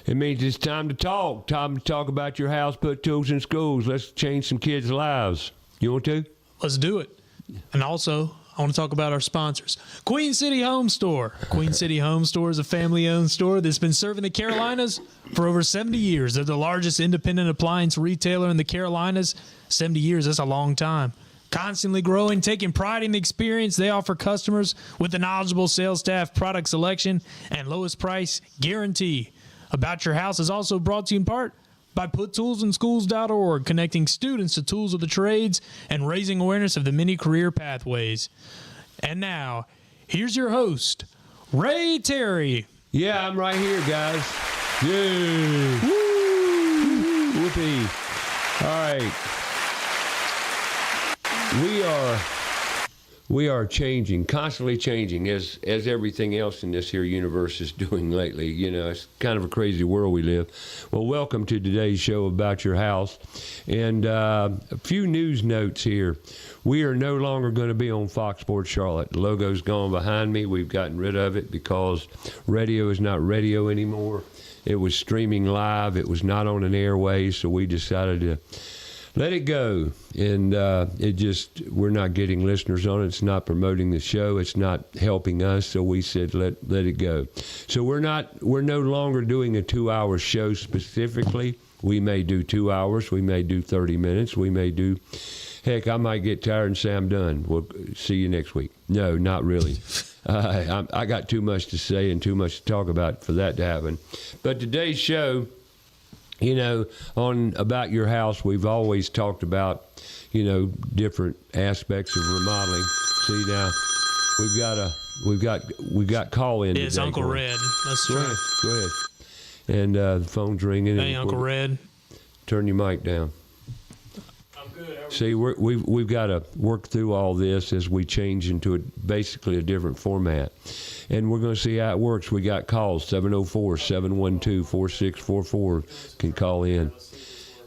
It means it's time to talk. Time to talk about your house, put tools in schools. Let's change some kids' lives. You want to? Let's do it. And also, I want to talk about our sponsors. Queen City Home Store. Queen City Home Store is a family-owned store that's been serving the Carolinas for over 70 years. They're the largest independent appliance retailer in the Carolinas. 70 years, that's a long time. Constantly growing, taking pride in the experience they offer customers with a knowledgeable sales staff, product selection, and lowest price guarantee. About Your House is also brought to you in part by PutToolsInSchools.org, connecting students to tools of the trades and raising awareness of the many career pathways. And now, here's your host, Ray Terry. Yeah, I'm right here, guys. Yeah. Woo! Whoopee. All right. We are changing, constantly changing, as everything else in this here universe is doing lately. You know, it's kind of a crazy world we live. Well, welcome to today's show About Your House. And a few news notes here. We are no longer going to be on Fox Sports Charlotte. The logo's gone behind me. We've gotten rid of it because radio is not radio anymore. It was streaming live. It was not on an airway, so we decided to let it go, and we're not getting listeners on it. It's not promoting the show. It's not helping us, so we said let it go. So we're no longer doing a 2-hour show specifically. We may do 2 hours. We may do 30 minutes. We may do, heck, I might get tired and say I'm done. We'll see you next week. No, not really. I got too much to say and too much to talk about for that to happen. But today's show, you know, on About Your House, we've always talked about, you know, different aspects of remodeling. See now, we've got call in. It's Uncle Red. Let's try. Go ahead. And the phone's ringing. Hey, Uncle Red. Turn your mic down. I'm good. See, we've got to work through all this as we change into basically a different format. And we're going to see how it works. We got calls, 704-712-4644 can call in.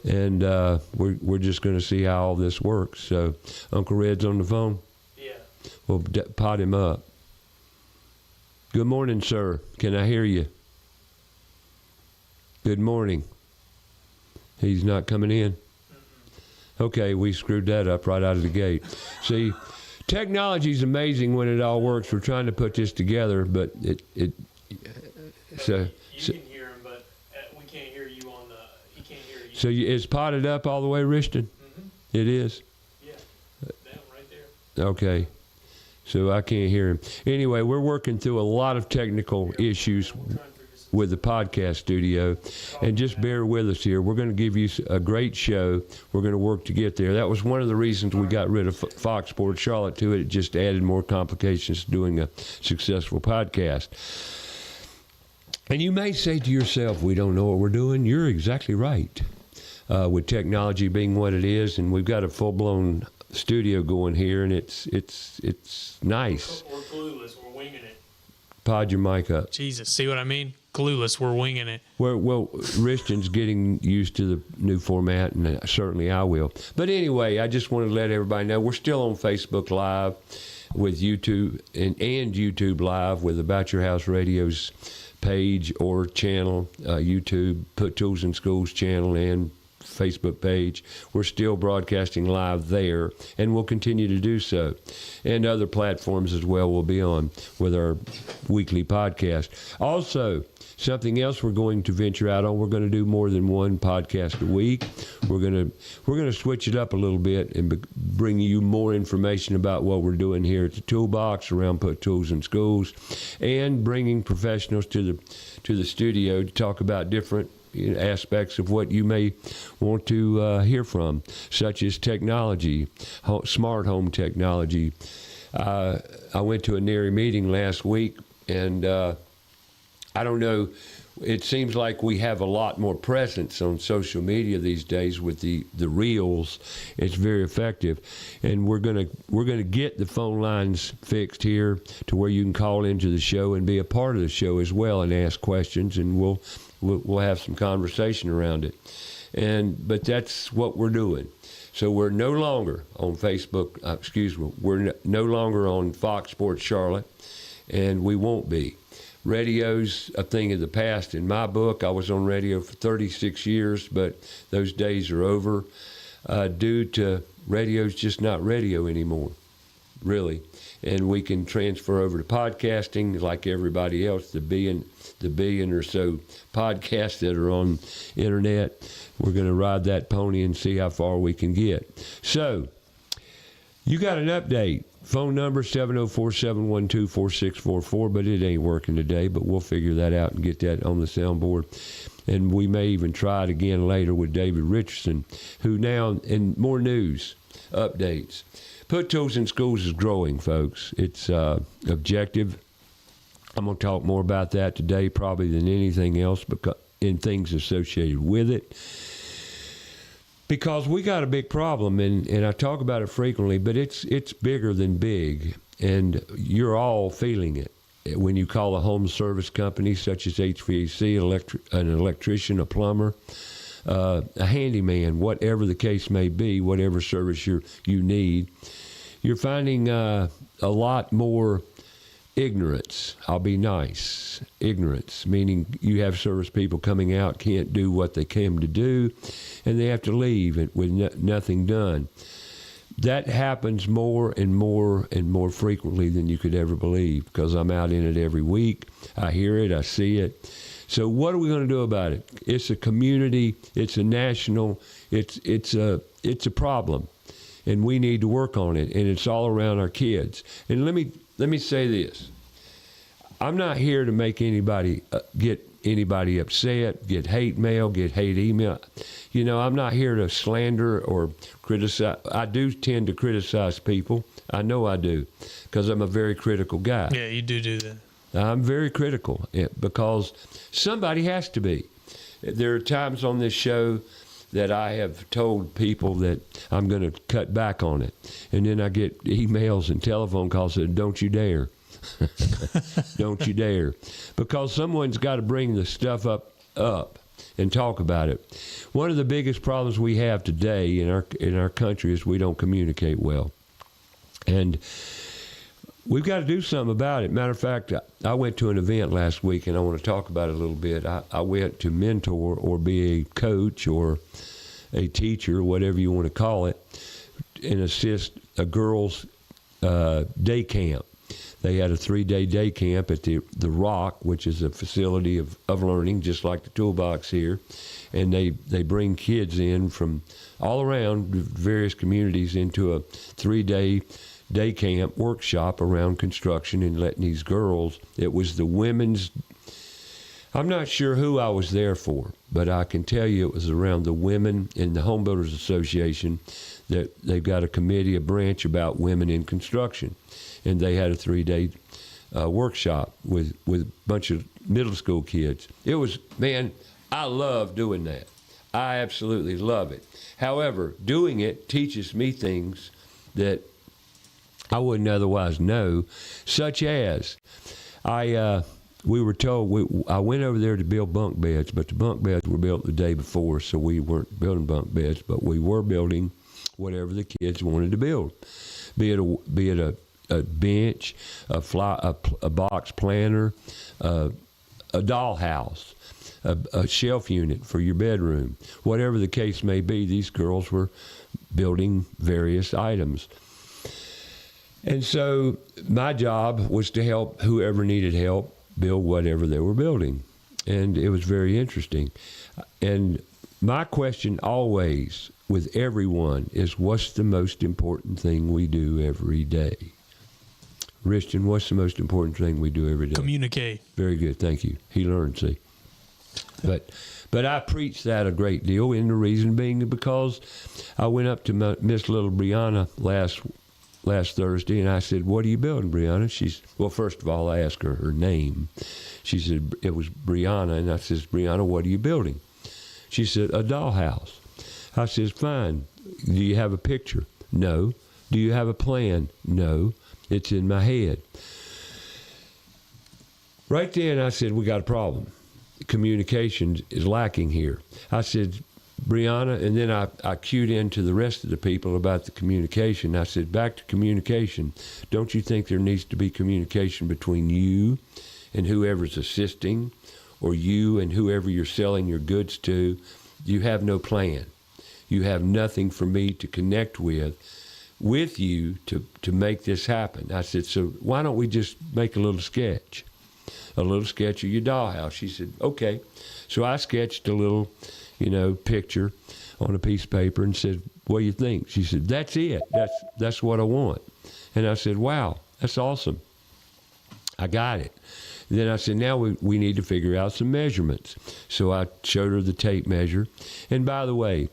And we're just going to see how all this works. So, Uncle Red's on the phone? Yeah. We'll pot him up. Good morning, sir. Can I hear you? Good morning. He's not coming in? Okay, we screwed that up right out of the gate. See, technology is amazing when it all works. We're trying to put this together, but it so you can hear him, but we can't hear you on the. He can't hear you. So it's potted up all the way, Rishton? Mm-hmm. It is. Yeah, down right there. Okay, so I can't hear him. Anyway, we're working through a lot of technical issues with the podcast studio, and just bear with us here. We're going to give you a great show. We're going to work to get there. That was one of the reasons we got rid of Fox Sports Charlotte to it. It just added more complications to doing a successful podcast. And you may say to yourself, we don't know what we're doing. You're exactly right. With technology being what it is, and we've got a full-blown studio going here, and it's nice. We're clueless. We're winging it. Pod your mic up. Jesus, see what I mean? Clueless. We're winging it. Well, Rishton's getting used to the new format, and certainly I will. But anyway, I just wanted to let everybody know we're still on Facebook Live with YouTube and YouTube Live with About Your House Radio's page or channel, YouTube, Put Tools in Schools channel, and Facebook page. We're still broadcasting live there, and we'll continue to do so. And other platforms as well we'll be on with our weekly podcast. Also, something else we're going to venture out on, we're going to do more than one podcast a week. We're going to switch it up a little bit and bring you more information about what we're doing here at the Toolbox around Put Tools in Schools, and bringing professionals to the studio to talk about different aspects of what you may want to hear from, such as technology, smart home technology. I went to a NARI meeting last week, and I don't know, it seems like we have a lot more presence on social media these days with the reels. It's very effective, and we're gonna get the phone lines fixed here to where you can call into the show and be a part of the show as well and ask questions, and we'll have some conversation around it. But that's what we're doing. So we're no longer on Facebook. We're no longer on Fox Sports Charlotte, and we won't be. radio's a thing of the past. In my book, I was on radio for 36 years, but those days are over due to radio's just not radio anymore, really. And we can transfer over to podcasting like everybody else, the billion or so podcasts that are on internet. We're going to ride that pony and see how far we can get. So, you got an update. Phone number 704-712-4644, but it ain't working today, but we'll figure that out and get that on the soundboard. And we may even try it again later with David Richardson, who now, in more news, updates. Put Tools in Schools is growing, folks. It's objective. I'm going to talk more about that today probably than anything else because in things associated with it. Because we got a big problem, and I talk about it frequently, but it's bigger than big, and you're all feeling it. When you call a home service company such as HVAC, an electrician, a plumber, a handyman, whatever the case may be, whatever service you need, you're finding a lot more ignorance. I'll be nice. Ignorance, meaning you have service people coming out, can't do what they came to do, and they have to leave with nothing done. That happens more and more and more frequently than you could ever believe because I'm out in it every week. I hear it. I see it. So what are we going to do about it? It's a community. It's a national. It's a problem, and we need to work on it. And it's all around our kids. And let me say this. I'm not here to make anybody get anybody upset, get hate mail, get hate email. You know, I'm not here to slander or criticize. I do tend to criticize people. I know I do because I'm a very critical guy. Yeah, you do that. I'm very critical because somebody has to be. There are times on this show that I have told people that I'm going to cut back on it. And then I get emails and telephone calls that don't you dare. Don't you dare. Because someone's got to bring the stuff up and talk about it. One of the biggest problems we have today in our country is we don't communicate well. And we've got to do something about it. Matter of fact, I went to an event last week, and I want to talk about it a little bit. I went to mentor or be a coach or a teacher, whatever you want to call it, and assist a girls' day camp. They had a 3-day day camp at the Rock, which is a facility of learning, just like the Toolbox here. And they bring kids in from all around various communities into a 3-day day camp workshop around construction and letting these girls. It was the women's. I'm not sure who I was there for, but I can tell you it was around the women in the Home Builders Association that they've got a committee, a branch about women in construction. And they had a 3-day workshop with a bunch of middle school kids. It was, man, I love doing that. I absolutely love it. However, doing it teaches me things that I wouldn't otherwise know, such as we were told, I went over there to build bunk beds, but the bunk beds were built the day before, so we weren't building bunk beds, but we were building whatever the kids wanted to build, be it a bench, a box planter, a dollhouse, a shelf unit for your bedroom. Whatever the case may be, these girls were building various items. And so my job was to help whoever needed help build whatever they were building. And it was very interesting. And my question always with everyone is, what's the most important thing we do every day? Richton, what's the most important thing we do every day? Communicate. Very good, thank you. He learned, see. But I preach that a great deal, and the reason being because I went up to Miss Little Brianna last Thursday, and I said, "What are you building, Brianna?" Well, first of all, I asked her name. She said it was Brianna, and I said, "Brianna, what are you building?" She said, "A dollhouse." I said, "Fine. Do you have a picture?" "No." "Do you have a plan?" "No. It's in my head." Right then, I said, we got a problem. Communication is lacking here. I said, Brianna, and then I cued into the rest of the people about the communication. I said, back to communication. Don't you think there needs to be communication between you and whoever's assisting, or you and whoever you're selling your goods to, you have no plan. You have nothing for me to connect with you to make this happen. I said, so why don't we just make a little sketch of your dollhouse? She said, okay. So I sketched a little, picture on a piece of paper and said, what do you think? She said, that's it. That's what I want. And I said, wow, that's awesome. I got it. Then I said, now we need to figure out some measurements. So I showed her the tape measure. And by the way,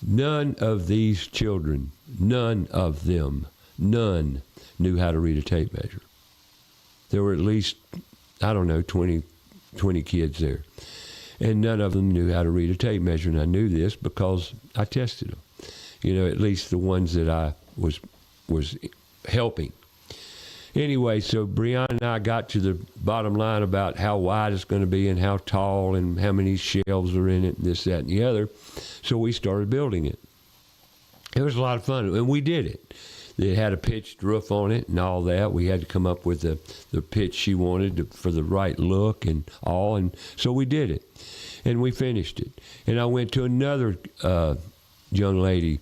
none of these children, none knew how to read a tape measure. There were at least, 20 kids there. And none of them knew how to read a tape measure. And I knew this because I tested them. At least the ones that I was helping. Anyway, so Brianna and I got to the bottom line about how wide it's going to be and how tall and how many shelves are in it, and this, that, and the other. So we started building it. It was a lot of fun, and we did it. It had a pitched roof on it and all that. We had to come up with the pitch she wanted for the right look and all, and so we did it. And we finished it. And I went to another young lady,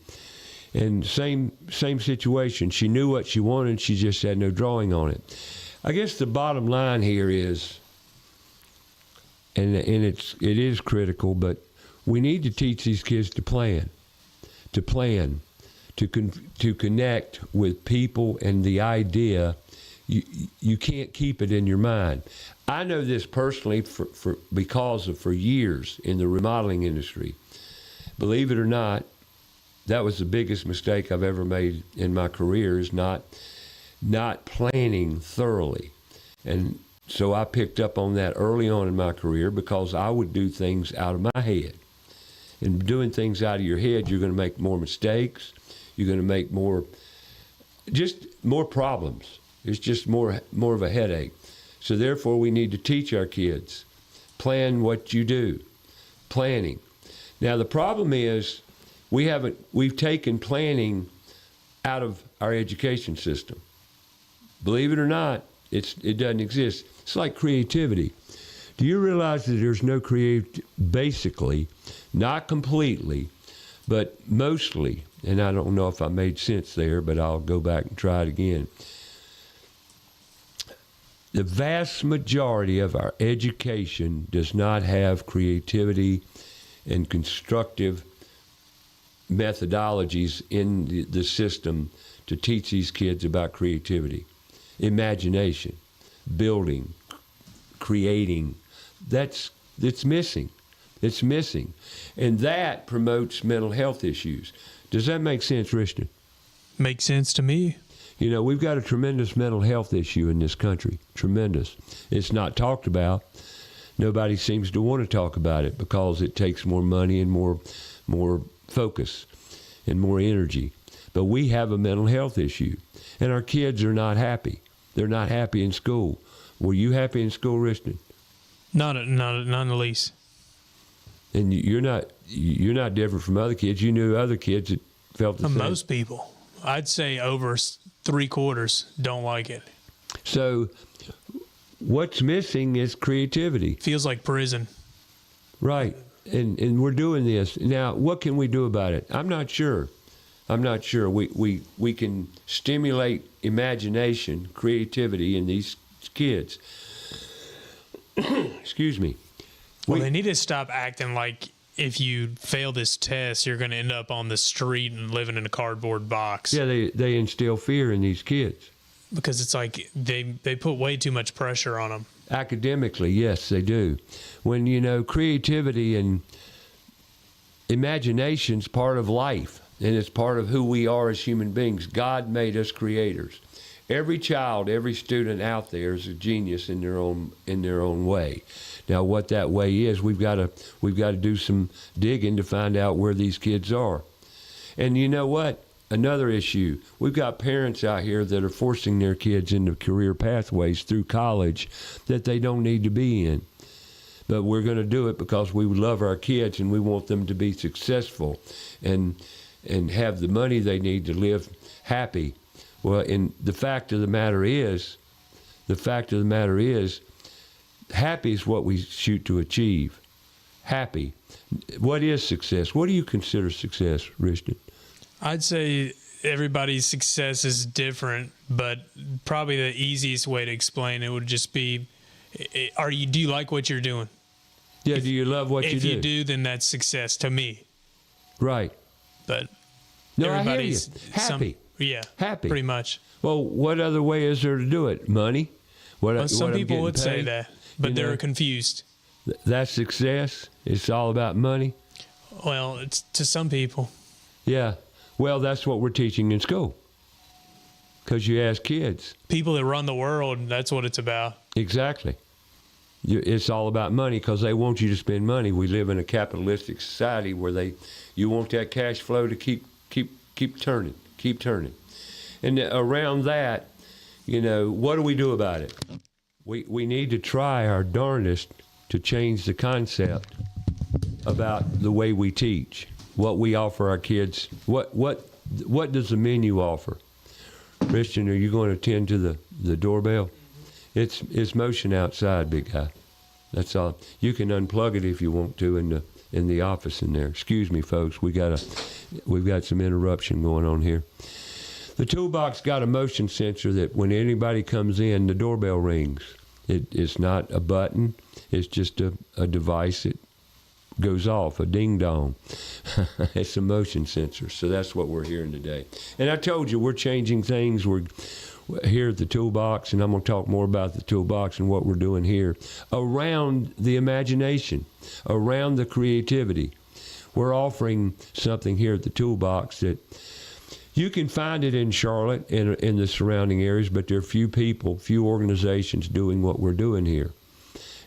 and same situation. She knew what she wanted. She just had no drawing on it. I guess the bottom line here is, and it is critical, but we need to teach these kids to plan, to connect with people and the idea. You can't keep it in your mind. I know this personally because for years in the remodeling industry. Believe it or not, that was the biggest mistake I've ever made in my career, is not planning thoroughly. And so I picked up on that early on in my career because I would do things out of my head. And doing things out of your head, you're going to make more mistakes. You're going to make more problems. It's just more of a headache. So therefore, we need to teach our kids, plan what you do, planning. Now, the problem is we've taken planning out of our education system. Believe it or not, it doesn't exist. It's like creativity. Do you realize that there's no basically, not completely, but mostly, and I don't know if I made sense there, but I'll go back and try it again. The vast majority of our education does not have creativity and constructive methodologies in the system to teach these kids about creativity, imagination, building, creating. It's missing. It's missing. And that promotes mental health issues. Does that make sense, Richard? Makes sense to me. We've got a tremendous mental health issue in this country. Tremendous. It's not talked about. Nobody seems to want to talk about it because it takes more money and more focus and more energy. But we have a mental health issue, and our kids are not happy. They're not happy in school. Were you happy in school, Richard? Not in the least. And you're not different from other kids. You knew other kids that felt the same. Most people, I'd say over 3/4 don't like it. So what's missing is creativity. Feels like prison. Right. And we're doing this. Now, what can we do about it? I'm not sure. We can stimulate imagination, creativity in these kids. Excuse me. Well, they need to stop acting like if you fail this test, you're going to end up on the street and living in a cardboard box. Yeah, they instill fear in these kids. Because it's like they put way too much pressure on them. Academically, yes, they do. When, creativity and imagination's part of life, and it's part of who we are as human beings. God made us creators. Every child, every student out there is a genius in their own way. Now, what that way is, we've got to do some digging to find out where these kids are. And you know what? Another issue, we've got parents out here that are forcing their kids into career pathways through college that they don't need to be in. But we're going to do it because we love our kids and we want them to be successful and have the money they need to live happy. Well, and the fact of the matter is, happy is what we shoot to achieve. Happy. What is success? What do you consider success, Richard? I'd say everybody's success is different, but probably the easiest way to explain it would just be, do you like what you're doing? Yeah, do you love what you do? If you do, then that's success to me. Right. But No, I hear you. everybody's Happy. Happy. pretty much. Well, what other way is there to do it? Money? Well, some I'm people getting would say paid? that, but You they're know? confused. That's success? It's all about money? Well, it's to some people. Yeah. Well, that's what we're teaching in school. Because you ask kids. People that run the world, that's what it's about. Exactly. It's all about money because they want you to spend money. We live in a capitalistic society where you want that cash flow to keep turning. And around that, what do we do about it? We need to try our darndest to change the concept about the way we teach, what we offer our kids. What does the menu offer? Christian, are you going to attend to the doorbell? It's motion outside, big guy. That's all. You can unplug it if you want to in the office in there. Excuse me, folks. We've got some interruption going on here. The toolbox got a motion sensor that when anybody comes in, the doorbell rings. It's not a button. It's just a device that goes off, a ding dong. It's a motion sensor. So that's what we're hearing today. And I told you we're changing things. We're here at the toolbox, and I'm going to talk more about the toolbox and what we're doing here around the imagination, around the creativity. We're offering something here at the toolbox that you can find it in Charlotte and in the surrounding areas, but there are few organizations doing what we're doing here.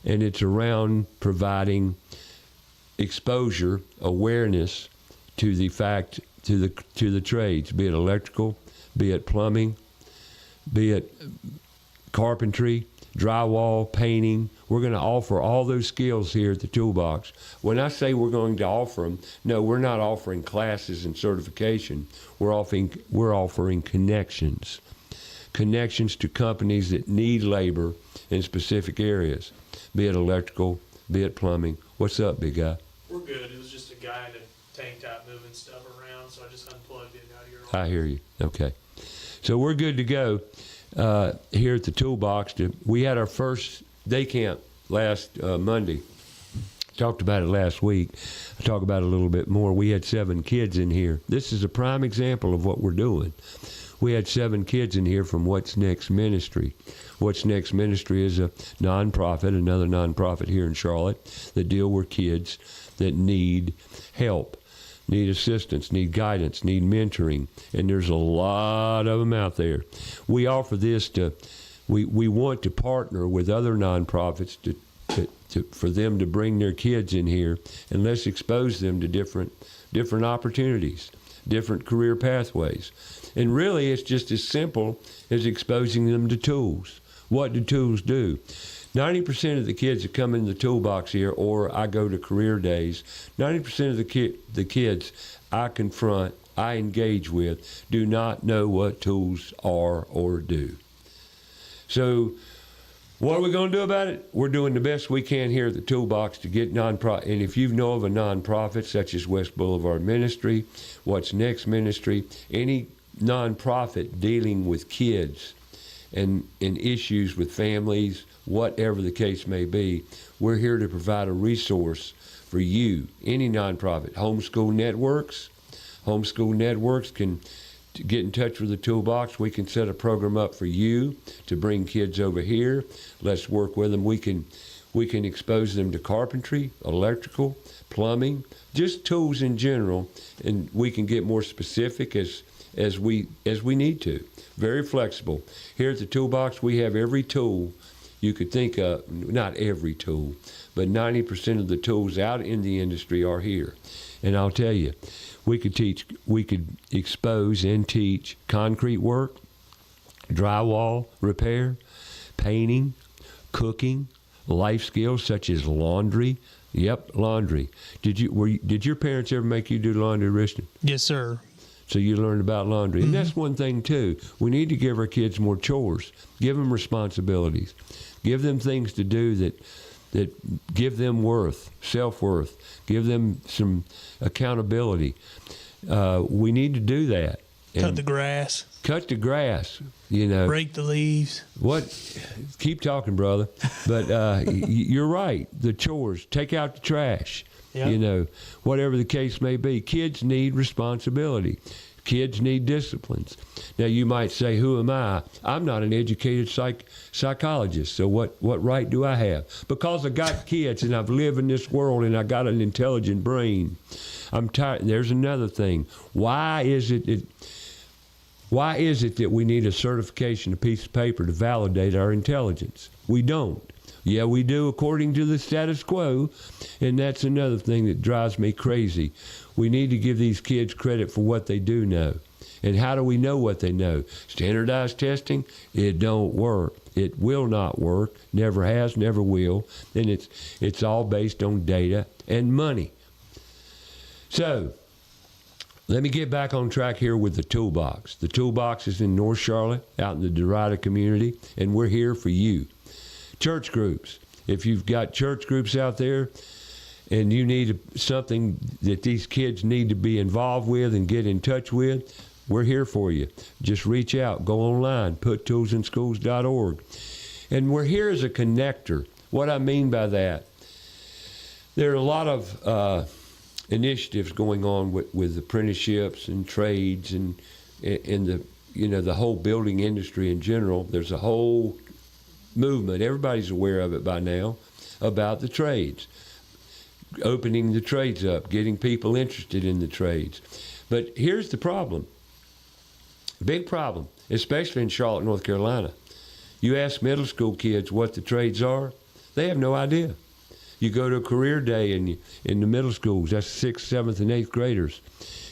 And it's around providing exposure, awareness to the trades, be it electrical, be it plumbing, be it carpentry, drywall, painting. We're going to offer all those skills here at the toolbox. When I say we're going to offer them, no, we're not offering classes and certification. We're offering connections to companies that need labor in specific areas, be it electrical, be it plumbing. What's up, big guy? We're good. It was just a guy in a tank top moving stuff around, so I just unplugged it out of your office. I hear you. Okay. So we're good to go here at the toolbox. We had our first day camp last Monday. Talked about it last week. I'll talk about it a little bit more. We had 7 kids in here. This is a prime example of what we're doing. We had 7 kids in here from What's Next Ministry. What's Next Ministry is a nonprofit, another nonprofit here in Charlotte, that deal with kids that need help, need assistance, need guidance, need mentoring, and there's a lot of them out there. We offer this we want to partner with other nonprofits for them to bring their kids in here, and let's expose them to different opportunities, different career pathways. And really, it's just as simple as exposing them to tools. What do tools do? 90% of the kids that come in the toolbox here, or I go to career days, 90% of the kids I confront, I engage with, do not know what tools are or do. So what are we going to do about it? We're doing the best we can here at the toolbox to get nonprofit. And if you know of a nonprofit such as West Boulevard Ministry, What's Next Ministry, any nonprofit dealing with kids and issues with families, whatever the case may be, we're here to provide a resource for you. Any nonprofit, homeschool networks can get in touch with the toolbox. We can set a program up for you to bring kids over here. Let's work with them. We can expose them to carpentry, electrical, plumbing, just tools in general, and we can get more specific as we need to. Very flexible. Here at the toolbox, we have every tool you could think of. Not every tool, but 90% of the tools out in the industry are here. And I'll tell you, we could expose and teach concrete work, drywall repair, painting, cooking, life skills such as laundry. Yep, laundry. Did your parents ever make you do laundry, Richard? Yes, sir. So you learned about laundry. And that's one thing, too. We need to give our kids more chores. Give them responsibilities. Give them things to do that give them worth, self-worth, give them some accountability. We need to do that. Cut the grass. Cut the grass, you know. Rake the leaves. Keep talking, brother. But you're right. The chores, take out the trash, Yep. you know, whatever the case may be. Kids need responsibility. Kids need disciplines. Now, you might say, who am I? I'm not an educated psychologist, so what right do I have? Because I got kids and I've lived in this world and I got an intelligent brain. I'm tired. There's another thing. Why is it that we need a certification, a piece of paper to validate our intelligence? We don't. Yeah, we do according to the status quo, and that's another thing that drives me crazy. We need to give these kids credit for what they do know. And how do we know what they know? Standardized testing, it don't work. It will not work, never has, never will, and it's all based on data and money. So, let me get back on track here with the toolbox. The toolbox is in North Charlotte, out in the Derrida community, and we're here for you. Church groups. If you've got church groups out there and you need something that these kids need to be involved with and get in touch with, we're here for you. Just reach out. Go online, puttoolsinschools.org. And we're here as a connector. What I mean by that, there are a lot of initiatives going on with apprenticeships and trades and the whole building industry in general. There's a whole movement, everybody's aware of it by now, about the trades, opening the trades up, getting people interested in the trades. But here's the problem, big problem, especially in Charlotte, North Carolina. You ask middle school kids what the trades are, they have no idea. You go to a career day in the middle schools, that's 6th, 7th, and 8th graders.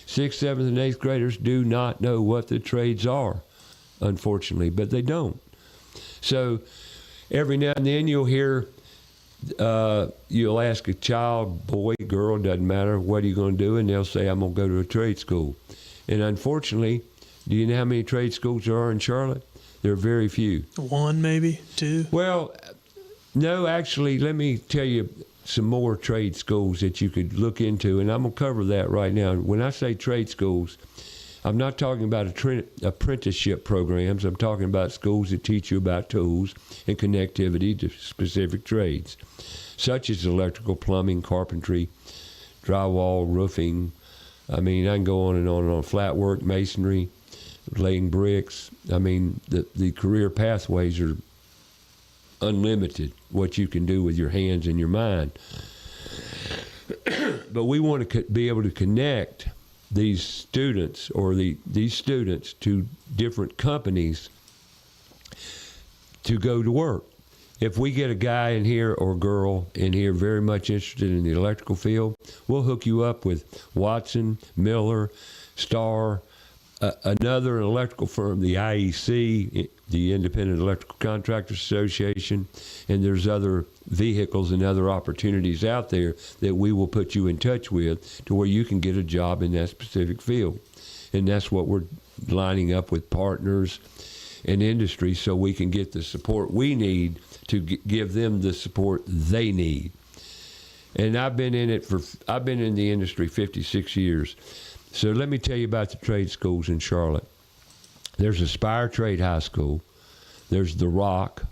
6th, 7th, and 8th graders do not know what the trades are, unfortunately, but they don't. So every now and then you'll hear, you'll ask a child, boy, girl, doesn't matter, what are you going to do? And they'll say, I'm going to go to a trade school. And unfortunately, do you know how many trade schools there are in Charlotte? There are very few. One, maybe, two? Well, no, actually, let me tell you some more trade schools that you could look into, and I'm going to cover that right now. When I say trade schools, I'm not talking about apprenticeship programs. I'm talking about schools that teach you about tools and connectivity to specific trades, such as electrical, plumbing, carpentry, drywall, roofing. I mean, I can go on and on and on. Flat work, masonry, laying bricks. I mean, the career pathways are unlimited, what you can do with your hands and your mind. But we want to be able to connect these students these students to different companies to go to work. If we get a guy in here or girl in here very much interested in the electrical field, we'll hook you up with Watson, Miller, Starr, another electrical firm, the IEC, the Independent Electrical Contractors Association, and there's other vehicles and other opportunities out there that we will put you in touch with to where you can get a job in that specific field. And that's what we're lining up with partners and industry so we can get the support we need to give them the support they need. And I've been in the industry 56 years. So let me tell you about the trade schools in Charlotte. There's Aspire Trade High School. There's The Rock.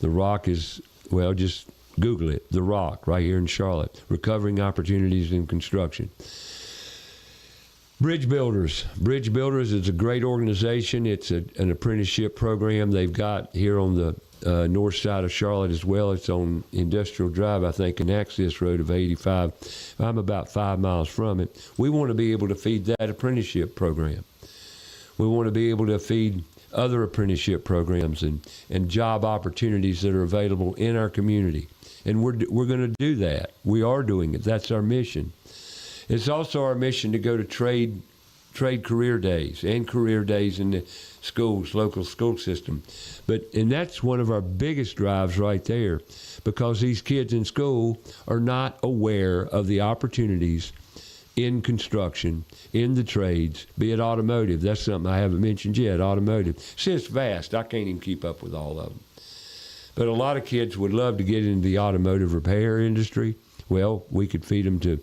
The Rock is, well, just Google it. The Rock, right here in Charlotte. Recovering Opportunities in Construction. Bridge Builders. Bridge Builders is a great organization. It's an apprenticeship program they've got here on the north side of Charlotte as well. It's on Industrial Drive, I think, an access road of 85. I'm about 5 miles from it. We want to be able to feed that apprenticeship program. We want to be able to feed other apprenticeship programs and job opportunities that are available in our community. And we're going to do that. We are doing it. That's our mission. It's also our mission to go to trade career days and career days in the schools, local school system. And that's one of our biggest drives right there, because these kids in school are not aware of the opportunities in construction, in the trades, be it automotive. That's something I haven't mentioned yet, automotive. See, it's vast. I can't even keep up with all of them. But a lot of kids would love to get into the automotive repair industry. Well, we could feed them to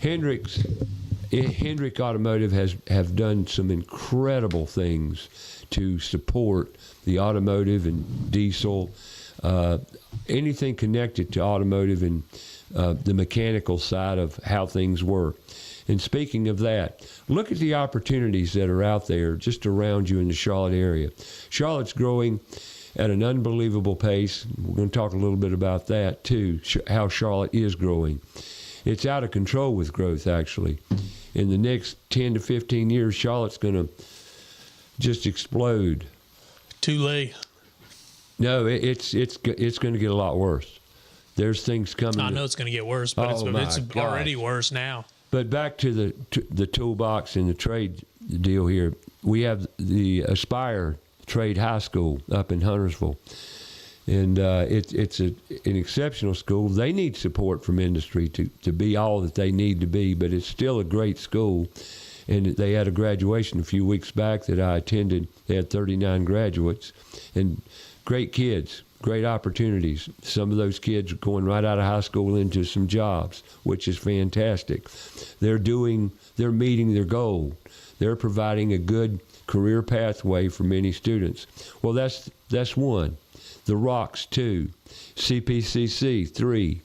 Hendrick Automotive have done some incredible things to support the automotive and diesel, anything connected to automotive and the mechanical side of how things work. And speaking of that, look at the opportunities that are out there just around you in the Charlotte area. Charlotte's growing at an unbelievable pace. We're going to talk a little bit about that too, how Charlotte is growing. It's out of control with growth, actually. In the next 10 to 15 years, Charlotte's going to just explode. Too late. No, it's going to get a lot worse. There's things coming. I know it's going to get worse, but it's already worse now. But back to the toolbox and the trade deal here. We have the Aspire Trade High School up in Huntersville. And it's an exceptional school. They need support from industry to be all that they need to be, but it's still a great school. And they had a graduation a few weeks back that I attended. They had 39 graduates and great kids, great opportunities. Some of those kids are going right out of high school into some jobs, which is fantastic. They're meeting their goal. They're providing a good career pathway for many students. Well, that's one. The Rocks, 2. CPCC, 3.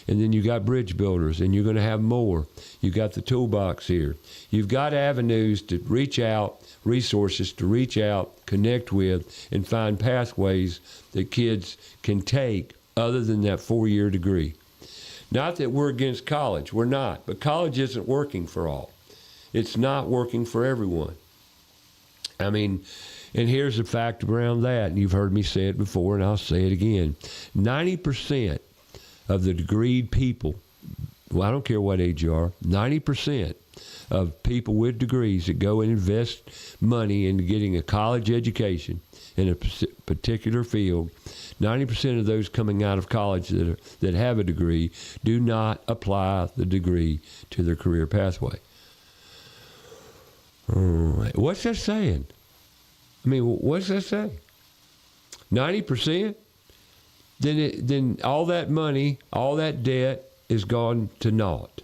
And then you got Bridge Builders, and you're going to have more. You got the toolbox here. You've got avenues to reach out, resources to reach out, connect with, and find pathways that kids can take other than that 4-year degree. Not that we're against college. We're not. But college isn't working for all. It's not working for everyone. I mean, and here's the fact around that, and you've heard me say it before, and I'll say it again. 90% of the degreed people, well, I don't care what age you are, 90% of people with degrees that go and invest money into getting a college education in a particular field, 90% of those coming out of college that have a degree do not apply the degree to their career pathway. What's that saying? I mean, what's that say? 90%? Then all that money, all that debt is gone to naught.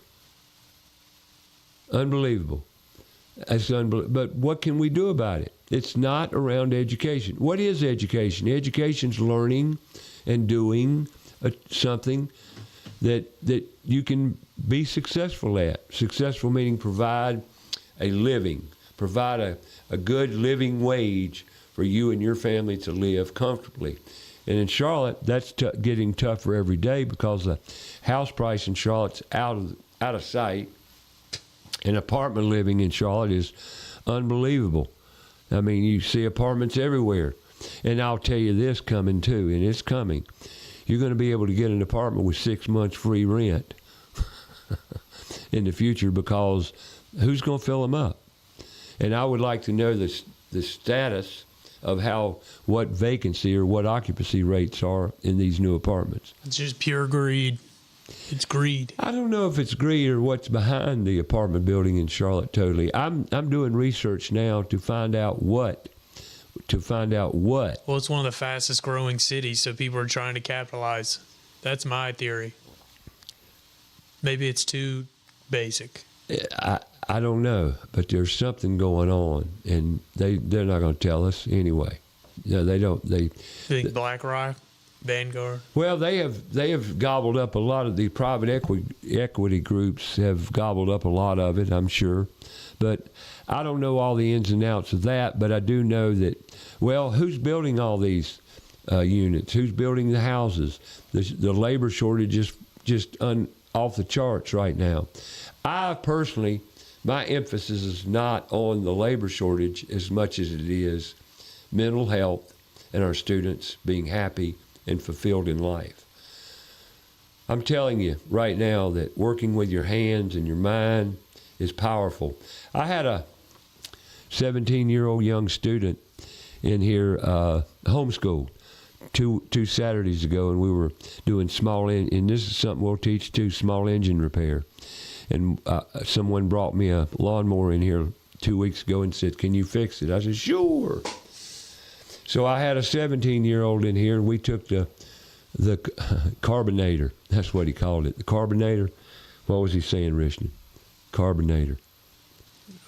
Unbelievable. That's unbelievable. But what can we do about it? It's not around education. What is education? Education's learning and doing something that you can be successful at. Successful meaning provide a living, provide a good living wage for you and your family to live comfortably. And in Charlotte, that's getting tougher every day because the house price in Charlotte's out of sight. And apartment living in Charlotte is unbelievable. I mean, you see apartments everywhere. And I'll tell you this coming too, and it's coming. You're going to be able to get an apartment with 6 months free rent in the future because who's going to fill them up? And I would like to know the status of what vacancy or what occupancy rates are in these new apartments. It's just pure greed. It's greed. I don't know if it's greed or what's behind the apartment building in Charlotte totally. I'm doing research now to find out what. Well, it's one of the fastest growing cities, so people are trying to capitalize. That's my theory. Maybe it's too basic. I don't know, but there's something going on, and they're not going to tell us anyway. No, they don't. They think BlackRock, Vanguard. Well, they have gobbled up a lot of the private equity groups have gobbled up a lot of it, I'm sure, but I don't know all the ins and outs of that. But I do know that. Well, who's building all these units? Who's building the houses? The labor shortage is just off the charts right now. I personally. My emphasis is not on the labor shortage as much as it is mental health and our students being happy and fulfilled in life. I'm telling you right now that working with your hands and your mind is powerful. I had a 17-year-old young student in here, homeschooled, two Saturdays ago, and we were doing and this is something we'll teach too, small engine repair. And someone brought me a lawnmower in here 2 weeks ago and said, "Can you fix it?" I said, "Sure." So I had a 17-year-old in here, and we took the the carbonator. That's what he called it. The carbonator. What was he saying, Richard? Carbonator.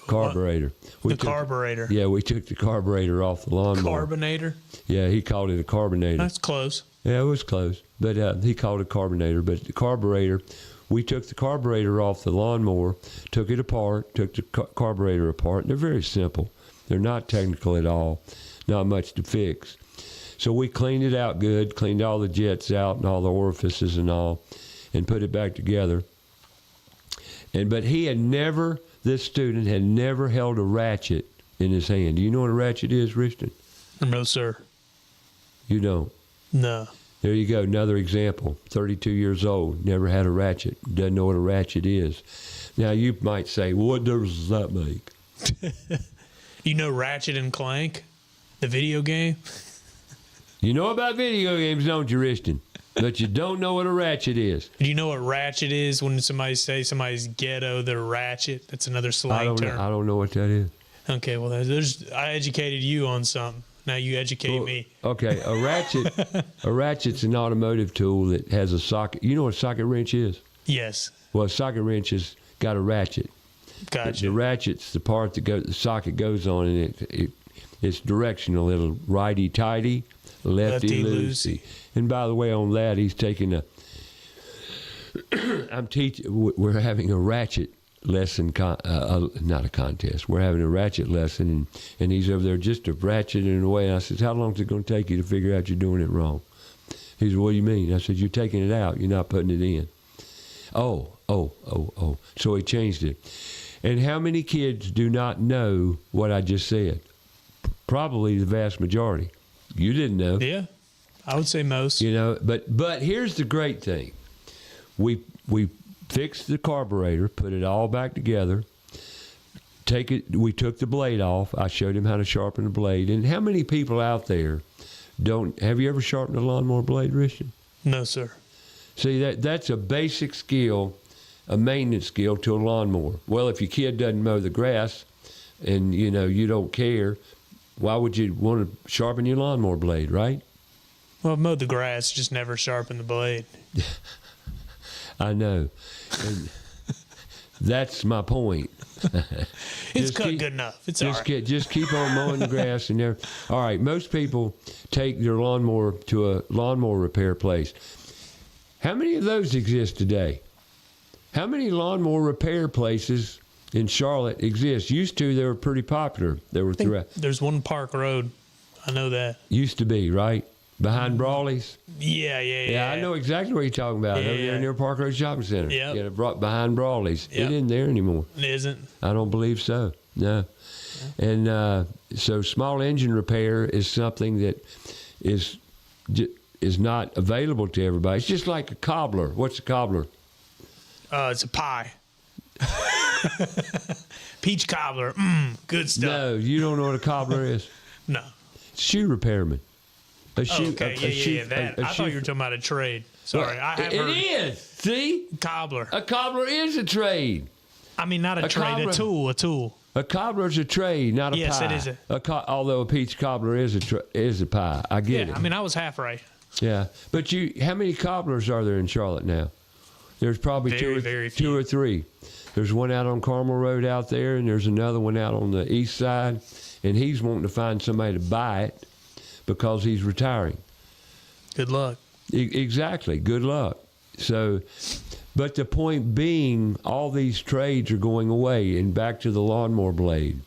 Carburetor. Carburetor. Yeah, we took the carburetor off the lawnmower. Carbonator? Yeah, he called it a carbonator. That's close. Yeah, it was close. But he called it carbonator. But the carburetor, we took the carburetor off the lawnmower, took it apart, took the carburetor apart. They're very simple. They're not technical at all. Not much to fix. So we cleaned it out good, cleaned all the jets out and all the orifices and all, and put it back together. But he had never, this student had never held a ratchet in his hand. Do you know what a ratchet is, Richard? No, sir. You don't? No. There you go, another example. 32 years old, never had a ratchet, doesn't know what a ratchet is. Now you might say, well, what difference does that make? You know Ratchet and Clank, the video game? You know about video games, don't you, Richard? But you don't know what a ratchet is. Do you know what ratchet is when somebody says somebody's ghetto, they're ratchet? That's another slang term. I don't know what that is. Okay, well, I educated you on something. Now you educate me. Okay, a ratchet's an automotive tool that has a socket. You know what a socket wrench is? Yes. Well, a socket wrench has got a ratchet. Gotcha. The ratchet's the part that the socket goes on, and it's directional. It'll righty-tighty, lefty-loosey. And by the way, on that, he's taking we're having a ratchet lesson, not a contest. We're having a ratchet lesson, and he's over there just ratcheting away. And I said, how long is it going to take you to figure out you're doing it wrong? He said, what do you mean? I said, you're taking it out. You're not putting it in. Oh. So he changed it. And how many kids do not know what I just said? Probably the vast majority. You didn't know. Yeah, I would say most. You know, but here's the great thing. We fixed the carburetor, put it all back together. We took the blade off. I showed him how to sharpen the blade. And how many people out there have you ever sharpened a lawnmower blade, Richard? No, sir. See, that's a basic skill, a maintenance skill to a lawnmower. Well, if your kid doesn't mow the grass and, you don't care, why would you want to sharpen your lawnmower blade, right? Well, I've mowed the grass, just never sharpened the blade. I know. And that's my point. It's cut good enough. It's all right. Just keep on mowing the grass. All right, most people take their lawnmower to a lawnmower repair place. How many of those exist today? How many lawnmower repair places in Charlotte exist? Used to, they were pretty popular. They were throughout. There's one Park Road. I know that. Used to be, right? Behind Brawley's? Yeah. I know exactly what you're talking about. Over there near Park Road Shopping Center. Yeah. Behind Brawley's. Yep. It isn't there anymore. It isn't. I don't believe so. No. And so small engine repair is something that is not available to everybody. It's just like a cobbler. What's a cobbler? It's a pie. Peach cobbler. Good stuff. No, you don't know what a cobbler is? No. Shoe repairman. I thought you were talking about a trade. Sorry, I have heard. It is. See? Cobbler. A cobbler is a trade. I mean, not a trade, a tool. A cobbler's a trade, not a pie. Yes, it is. Although a peach cobbler is a pie. I get it. I mean, I was half right. Yeah. But how many cobblers are there in Charlotte now? There's probably two or three. There's one out on Carmel Road out there, and there's another one out on the east side. And he's wanting to find somebody to buy it because he's retiring. Good luck. Exactly. Good luck. So, but the point being, all these trades are going away and back to the lawnmower blade.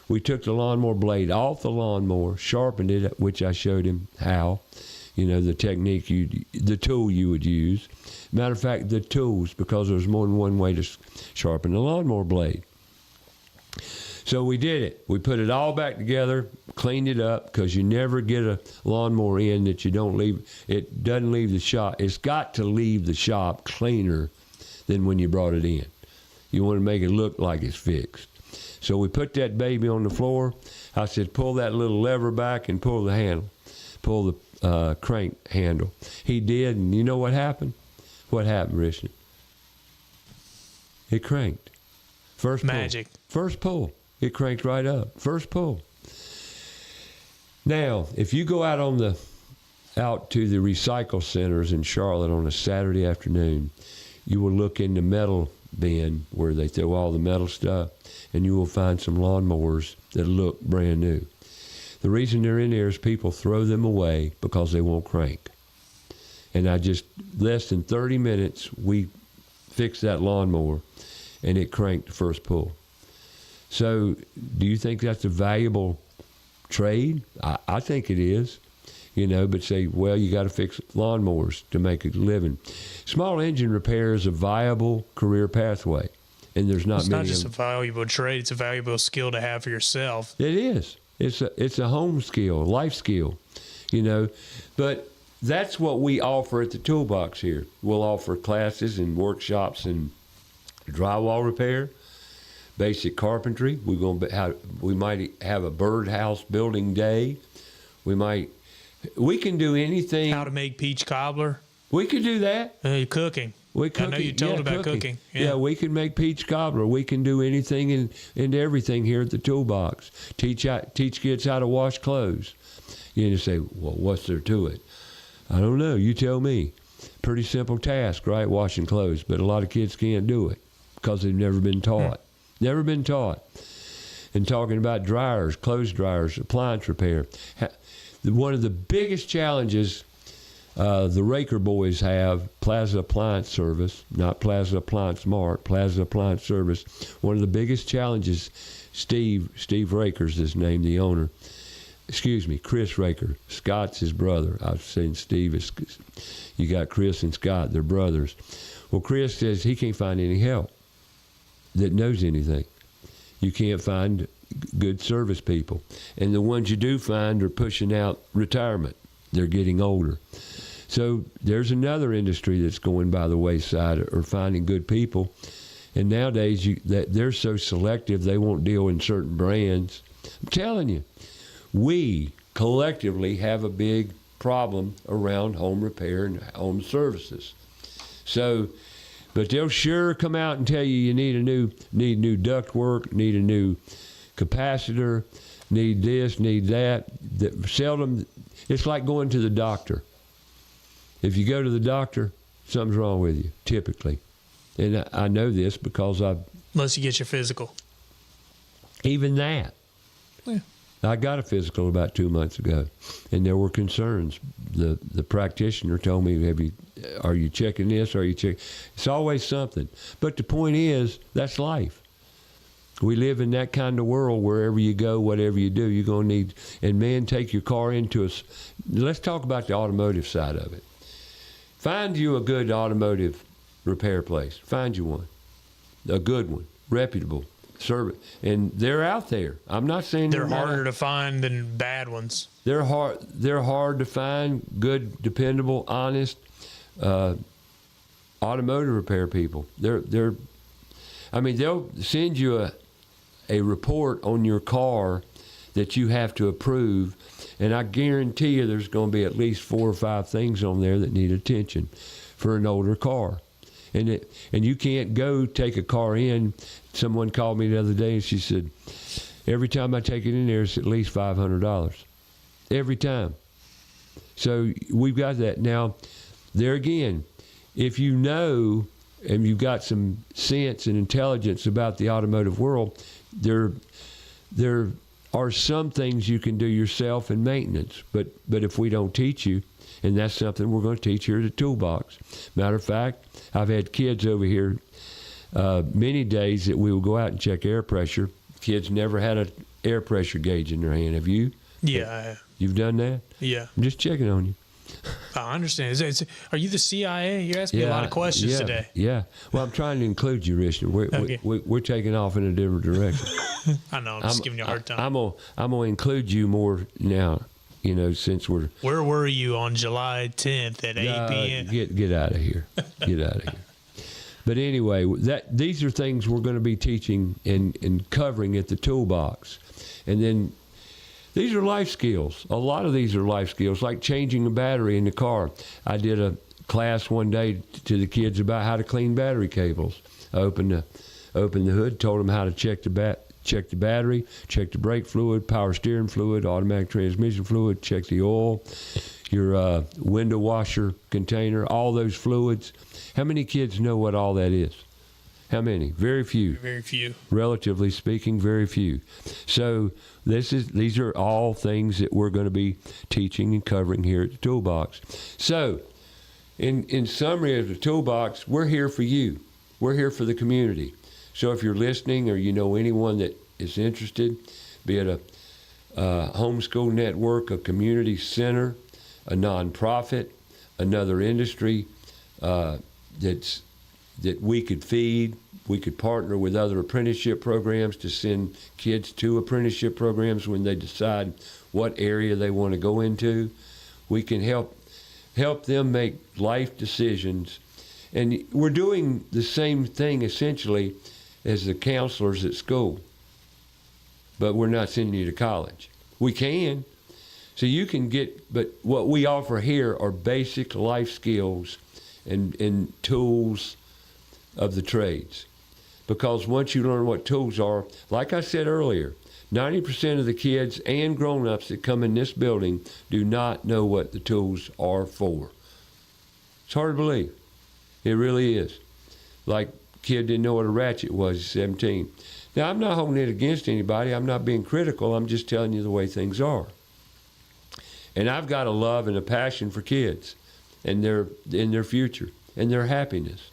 We took the lawnmower blade off the lawnmower, sharpened it, which I showed him how. The technique, the tool you would use. Matter of fact, the tools, because there's more than one way to sharpen the lawnmower blade. So we did it. We put it all back together, cleaned it up, because you never get a lawnmower in that you don't leave. It doesn't leave the shop. It's got to leave the shop cleaner than when you brought it in. You want to make it look like it's fixed. So we put that baby on the floor. I said, pull that little lever back and pull the handle. Pull the crank handle. He did, and you know what happened? What happened, Richard? It cranked. First pull. Magic. First pull. It cranked right up. First pull. Now, if you go out on the out to the recycle centers in Charlotte on a Saturday afternoon, you will look in the metal bin where they throw all the metal stuff, and you will find some lawnmowers that look brand new. The reason they're in there is people throw them away because they won't crank. And less than 30 minutes, we fixed that lawnmower, and it cranked the first pull. So do you think that's a valuable trade? I think it is. But say, well, you got to fix lawnmowers to make a living. Small engine repair is a viable career pathway, and there's not It's many. not just a valuable trade; it's a valuable skill to have for yourself. It is. It's a home skill, life skill, But that's what we offer at the Toolbox here. We'll offer classes and workshops in drywall repair, basic carpentry. We might have a birdhouse building day. We can do anything. How to make peach cobbler. We could do that. Cooking. I know you told about cooking. Yeah, we can make peach cobbler. We can do anything and everything here at the Toolbox. Teach kids how to wash clothes. You say, well, what's there to it? I don't know. You tell me. Pretty simple task, right? Washing clothes. But a lot of kids can't do it because they've never been taught. Never been taught. And talking about dryers, clothes dryers, appliance repair. One of the biggest challenges the Raker boys have, Plaza Appliance Service, not Plaza Appliance Mart, Plaza Appliance Service. One of the biggest challenges, Steve Raker's his name, the owner. Excuse me, Chris Raker. Scott's his brother. I was saying Steve is. You got Chris and Scott, they're brothers. Well, Chris says he can't find any help that knows anything. You can't find good service people. And the ones you do find are pushing out retirement. They're getting older. So there's another industry that's going by the wayside, or finding good people. And nowadays, they're so selective, they won't deal in certain brands. I'm telling you, we collectively have a big problem around home repair and home services. So, but they'll sure come out and tell you need new duct work, need a new capacitor, need this, need that. Seldom, it's like going to the doctor. If you go to the doctor, something's wrong with you, typically. And I know this because Unless you get your physical. Even that. Yeah. I got a physical about 2 months ago, and there were concerns. The practitioner told me, are you checking this? Are you checking? It's always something. But the point is, that's life. We live in that kind of world. Wherever you go, whatever you do, you're going to need. And man, take your car into us. Let's talk about the automotive side of it. Find you a good automotive repair place. Find you one, a good one, reputable, service, and they're out there. I'm not saying they're harder to find than bad ones. They're hard. They're hard to find. Good, dependable, honest automotive repair people. They're. I mean, they'll send you a report on your car that you have to approve, and I guarantee you there's going to be at least 4 or 5 things on there that need attention for an older car. And you can't go take a car in. Someone called me the other day and she said, every time I take it in there, it's at least $500. Every time. So we've got that. Now, there again, if you know and you've got some sense and intelligence about the automotive world, there are some things you can do yourself in maintenance. But if we don't teach you, and that's something we're going to teach here at the Toolbox. Matter of fact, I've had kids over here many days that we will go out and check air pressure. Kids never had an air pressure gauge in their hand. Have you? Yeah, I have. You've done that? Yeah. I'm just checking on you. I understand. Are you the CIA? You're asking me a lot of questions today. Yeah. Well, I'm trying to include you, Richard. We're taking off in a different direction. I know. I'm just giving you a hard time. I'm gonna include you more now. Since we're. Where were you on July 10th at 8 p.m.? Get out of here. Get out of here. But anyway, these are things we're going to be teaching and covering at the Toolbox, and then. These are life skills. A lot of these are life skills, like changing a battery in the car. I did a class one day to the kids about how to clean battery cables. I opened the hood, told them how to check check the battery, check the brake fluid, power steering fluid, automatic transmission fluid, check the oil, your window washer container, all those fluids. How many kids know what all that is? How many? Very few. Very few. Relatively speaking, very few. So these are all things that we're going to be teaching and covering here at the Toolbox. So in summary of the Toolbox, we're here for you. We're here for the community. So if you're listening or you know anyone that is interested, be it a homeschool network, a community center, a nonprofit, another industry that we could feed. We could partner with other apprenticeship programs to send kids to apprenticeship programs when they decide what area they want to go into. We can help them make life decisions. And we're doing the same thing essentially as the counselors at school, but we're not sending you to college. We can. So you can get, but what we offer here are basic life skills and tools of the trades. Because once you learn what tools are, like I said earlier, 90% of the kids and grown-ups that come in this building do not know what the tools are for. It's hard to believe. It really is. Like kid didn't know what a ratchet was at 17. Now, I'm not holding it against anybody. I'm not being critical. I'm just telling you the way things are. And I've got a love and a passion for kids and their future and their happiness.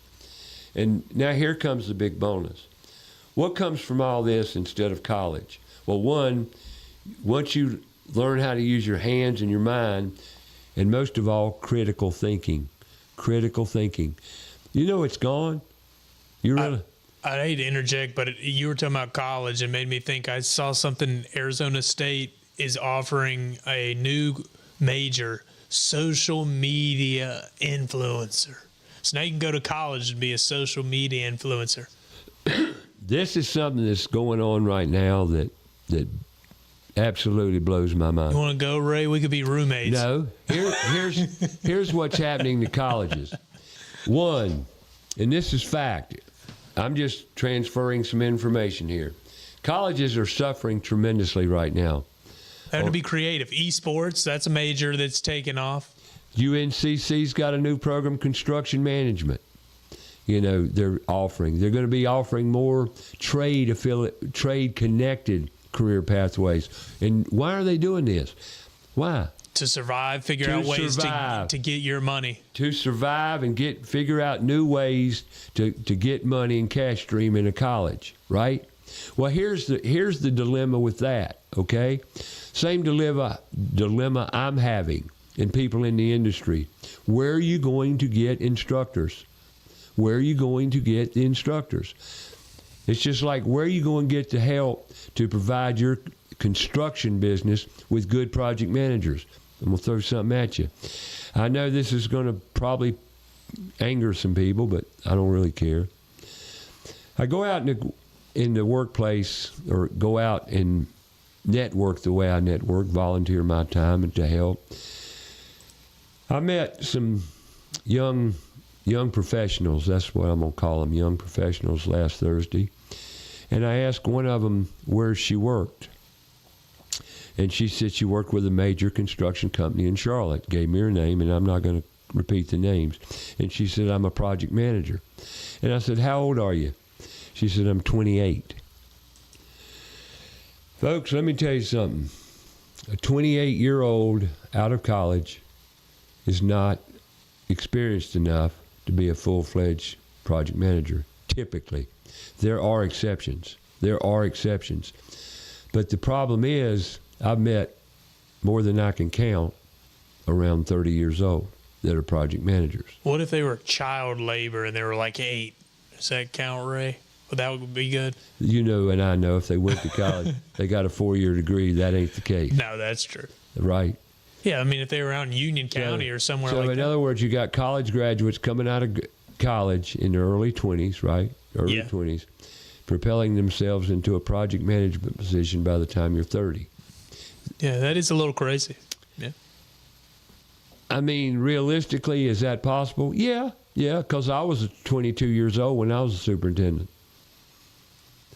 And now here comes the big bonus. What comes from all this instead of college? Well, one, once you learn how to use your hands and your mind, and most of all, critical thinking. Critical thinking. You know it's gone. You really... I hate to interject, but you were talking about college and made me think. I saw something. Arizona State is offering a new major, social media influencer. So now you can go to college and be a social media influencer. This is something that's going on right now that absolutely blows my mind. You want to go, Ray? We could be roommates. No. Here's what's happening to colleges. One, and this is fact. I'm just transferring some information here. Colleges are suffering tremendously right now. That would be creative. Esports, that's a major that's taken off. UNCC's got a new program, construction management. You know, they're going to be offering more trade-connected career pathways. And why are they doing this? Why? To survive, figure out ways to get your money. To survive and figure out new ways to get money and cash stream in a college, right? Well, here's the dilemma with that, okay? Same dilemma I'm having and people in the industry. Where are you going to get instructors? Where are you going to get the instructors? It's just like, where are you going to get the help to provide your construction business with good project managers? I'm going to throw something at you. I know this is going to probably anger some people, but I don't really care. I go out in the workplace, or go out and network the way I network, volunteer my time and to help. I met some young professionals, that's what I'm going to call them, young professionals, last Thursday. And I asked one of them where she worked. And she said she worked with a major construction company in Charlotte. Gave me her name, and I'm not going to repeat the names. And she said, I'm a project manager. And I said, how old are you? She said, I'm 28. Folks, let me tell you something. A 28-year-old out of college is not experienced enough to be a full-fledged project manager, typically. There are exceptions. But the problem is, I've met more than I can count around 30 years old that are project managers. What if they were child labor and they were like 8? Does that count, Ray? Well, that would be good. You know, and I know if they went to college, they got a 4-year degree. That ain't the case. No, that's true. Right. Yeah, I mean, if they were out in Union County or somewhere like that. So, in other words, you got college graduates coming out of college in their early 20s, right? Early 20s, propelling themselves into a project management position by the time you're 30. Yeah, that is a little crazy. Yeah. I mean, realistically, is that possible? Yeah, because I was 22 years old when I was a superintendent.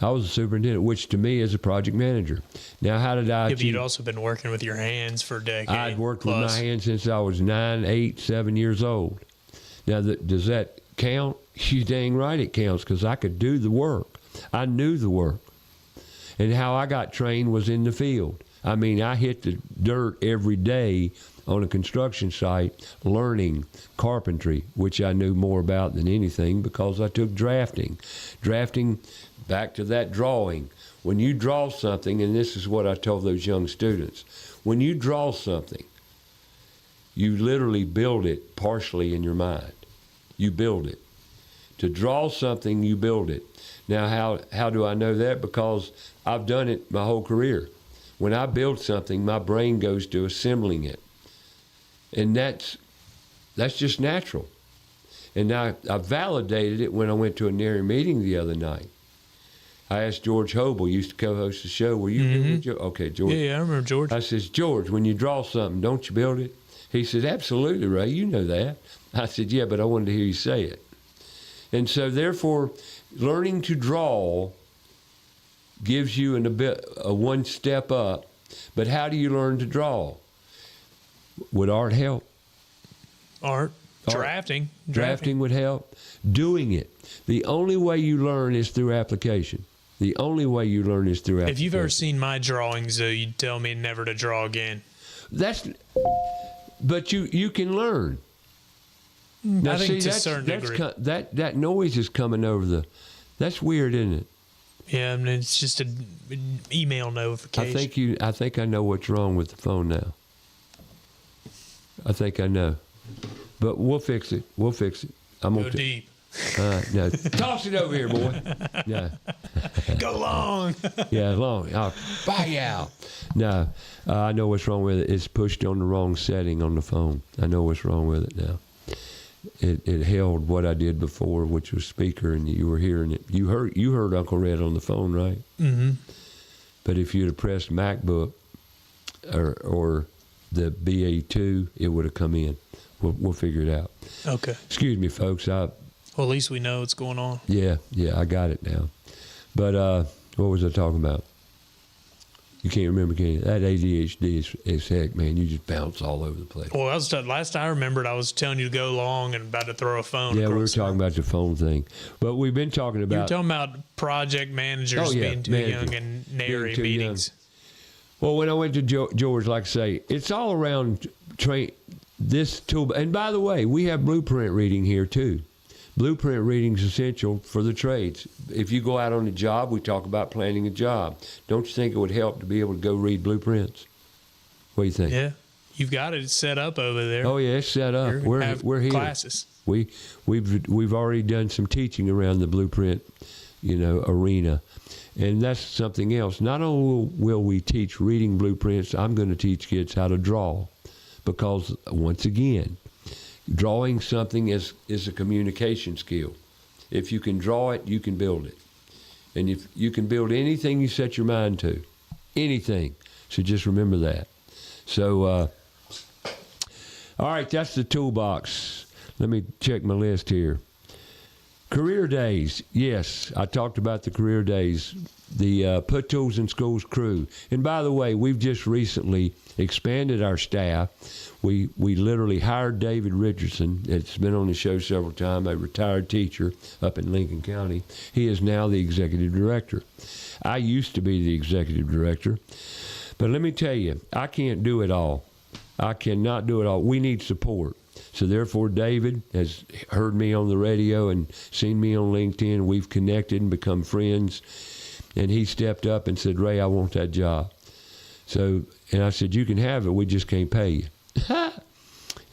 I was a superintendent, which to me is a project manager. Now, how did I If achieve? you'd also been working with your hands for a decade. I'd worked plus. with my hands since I was 9, 8, 7 years old. Now, does that count? You dang right it counts, because I could do the work. I knew the work. And how I got trained was in the field. I mean, I hit the dirt every day on a construction site learning carpentry, which I knew more about than anything because I took drafting. Drafting, back to that drawing. When you draw something, and this is what I told those young students, when you draw something, you literally build it partially in your mind. You build it. To draw something, you build it. Now, how do I know that? Because I've done it my whole career. When I build something, my brain goes to assembling it. And that's just natural. And I validated it when I went to a NARI meeting the other night. I asked George Hobel, used to co-host the show. Were you good with George? Okay, George. Yeah, I remember George. I says, George, when you draw something, don't you build it? He said, absolutely, Ray, you know that. I said, yeah, but I wanted to hear you say it. And so, therefore, learning to draw gives you a one step up. But how do you learn to draw? Would art help? Art. Drafting. Drafting would help. Doing it. The only way you learn is through application. The only way you learn is through application. If you've ever seen my drawings, though, you'd tell me never to draw again. But you can learn. Now, I think see, to a certain degree. That noise is coming over that's weird, isn't it? Yeah, I mean, it's just an email notification. I think I know what's wrong with the phone now. I think I know. But we'll fix it. I'm Go gonna deep. no, toss it over here, boy. No. Go long. Yeah, long. Bye out. No, I know what's wrong with it. It's pushed on the wrong setting on the phone. I know what's wrong with it now. It held what I did before, which was speaker, and you were hearing it. You heard Uncle Red on the phone, right? Mm-hmm. But if you'd have pressed MacBook or the BA2, it would have come in. We'll figure it out. Okay. Excuse me, folks. Well, at least we know what's going on. Yeah, I got it now. But what was I talking about? You can't remember, can you? That ADHD is heck, man. You just bounce all over the place. Well, last I remembered, I was telling you to go long and about to throw a phone. Yeah, we were across talking about the phone thing. But we've been talking You were about... talking about project managers being too young in NARI Being too meetings. Well, when I went to George, like I say, it's all around this tool. And by the way, we have blueprint reading here too. Blueprint reading is essential for the trades. If you go out on a job, we talk about planning a job. Don't you think it would help to be able to go read blueprints? What do you think? Yeah, you've got it set up over there. Oh yeah, it's set up. We're here. Classes. We've already done some teaching around the blueprint, arena, and that's something else. Not only will we teach reading blueprints, I'm going to teach kids how to draw, because once again, drawing something is a communication skill. If you can draw it, you can build it. And if you can build anything you set your mind to, anything. So just remember that. So, all right, that's the toolbox. Let me check my list here. Career days. Yes, I talked about the career days. The Put Tools in Schools crew. And by the way, we've just recently expanded our staff. We literally hired David Richardson. It's been on the show several times, a retired teacher up in Lincoln County. He is now the executive director. I used to be the executive director. But let me tell you, I can't do it all. I cannot do it all. We need support. So therefore, David has heard me on the radio and seen me on LinkedIn. We've connected and become friends. And he stepped up and said, Ray, I want that job. And I said, you can have it. We just can't pay you.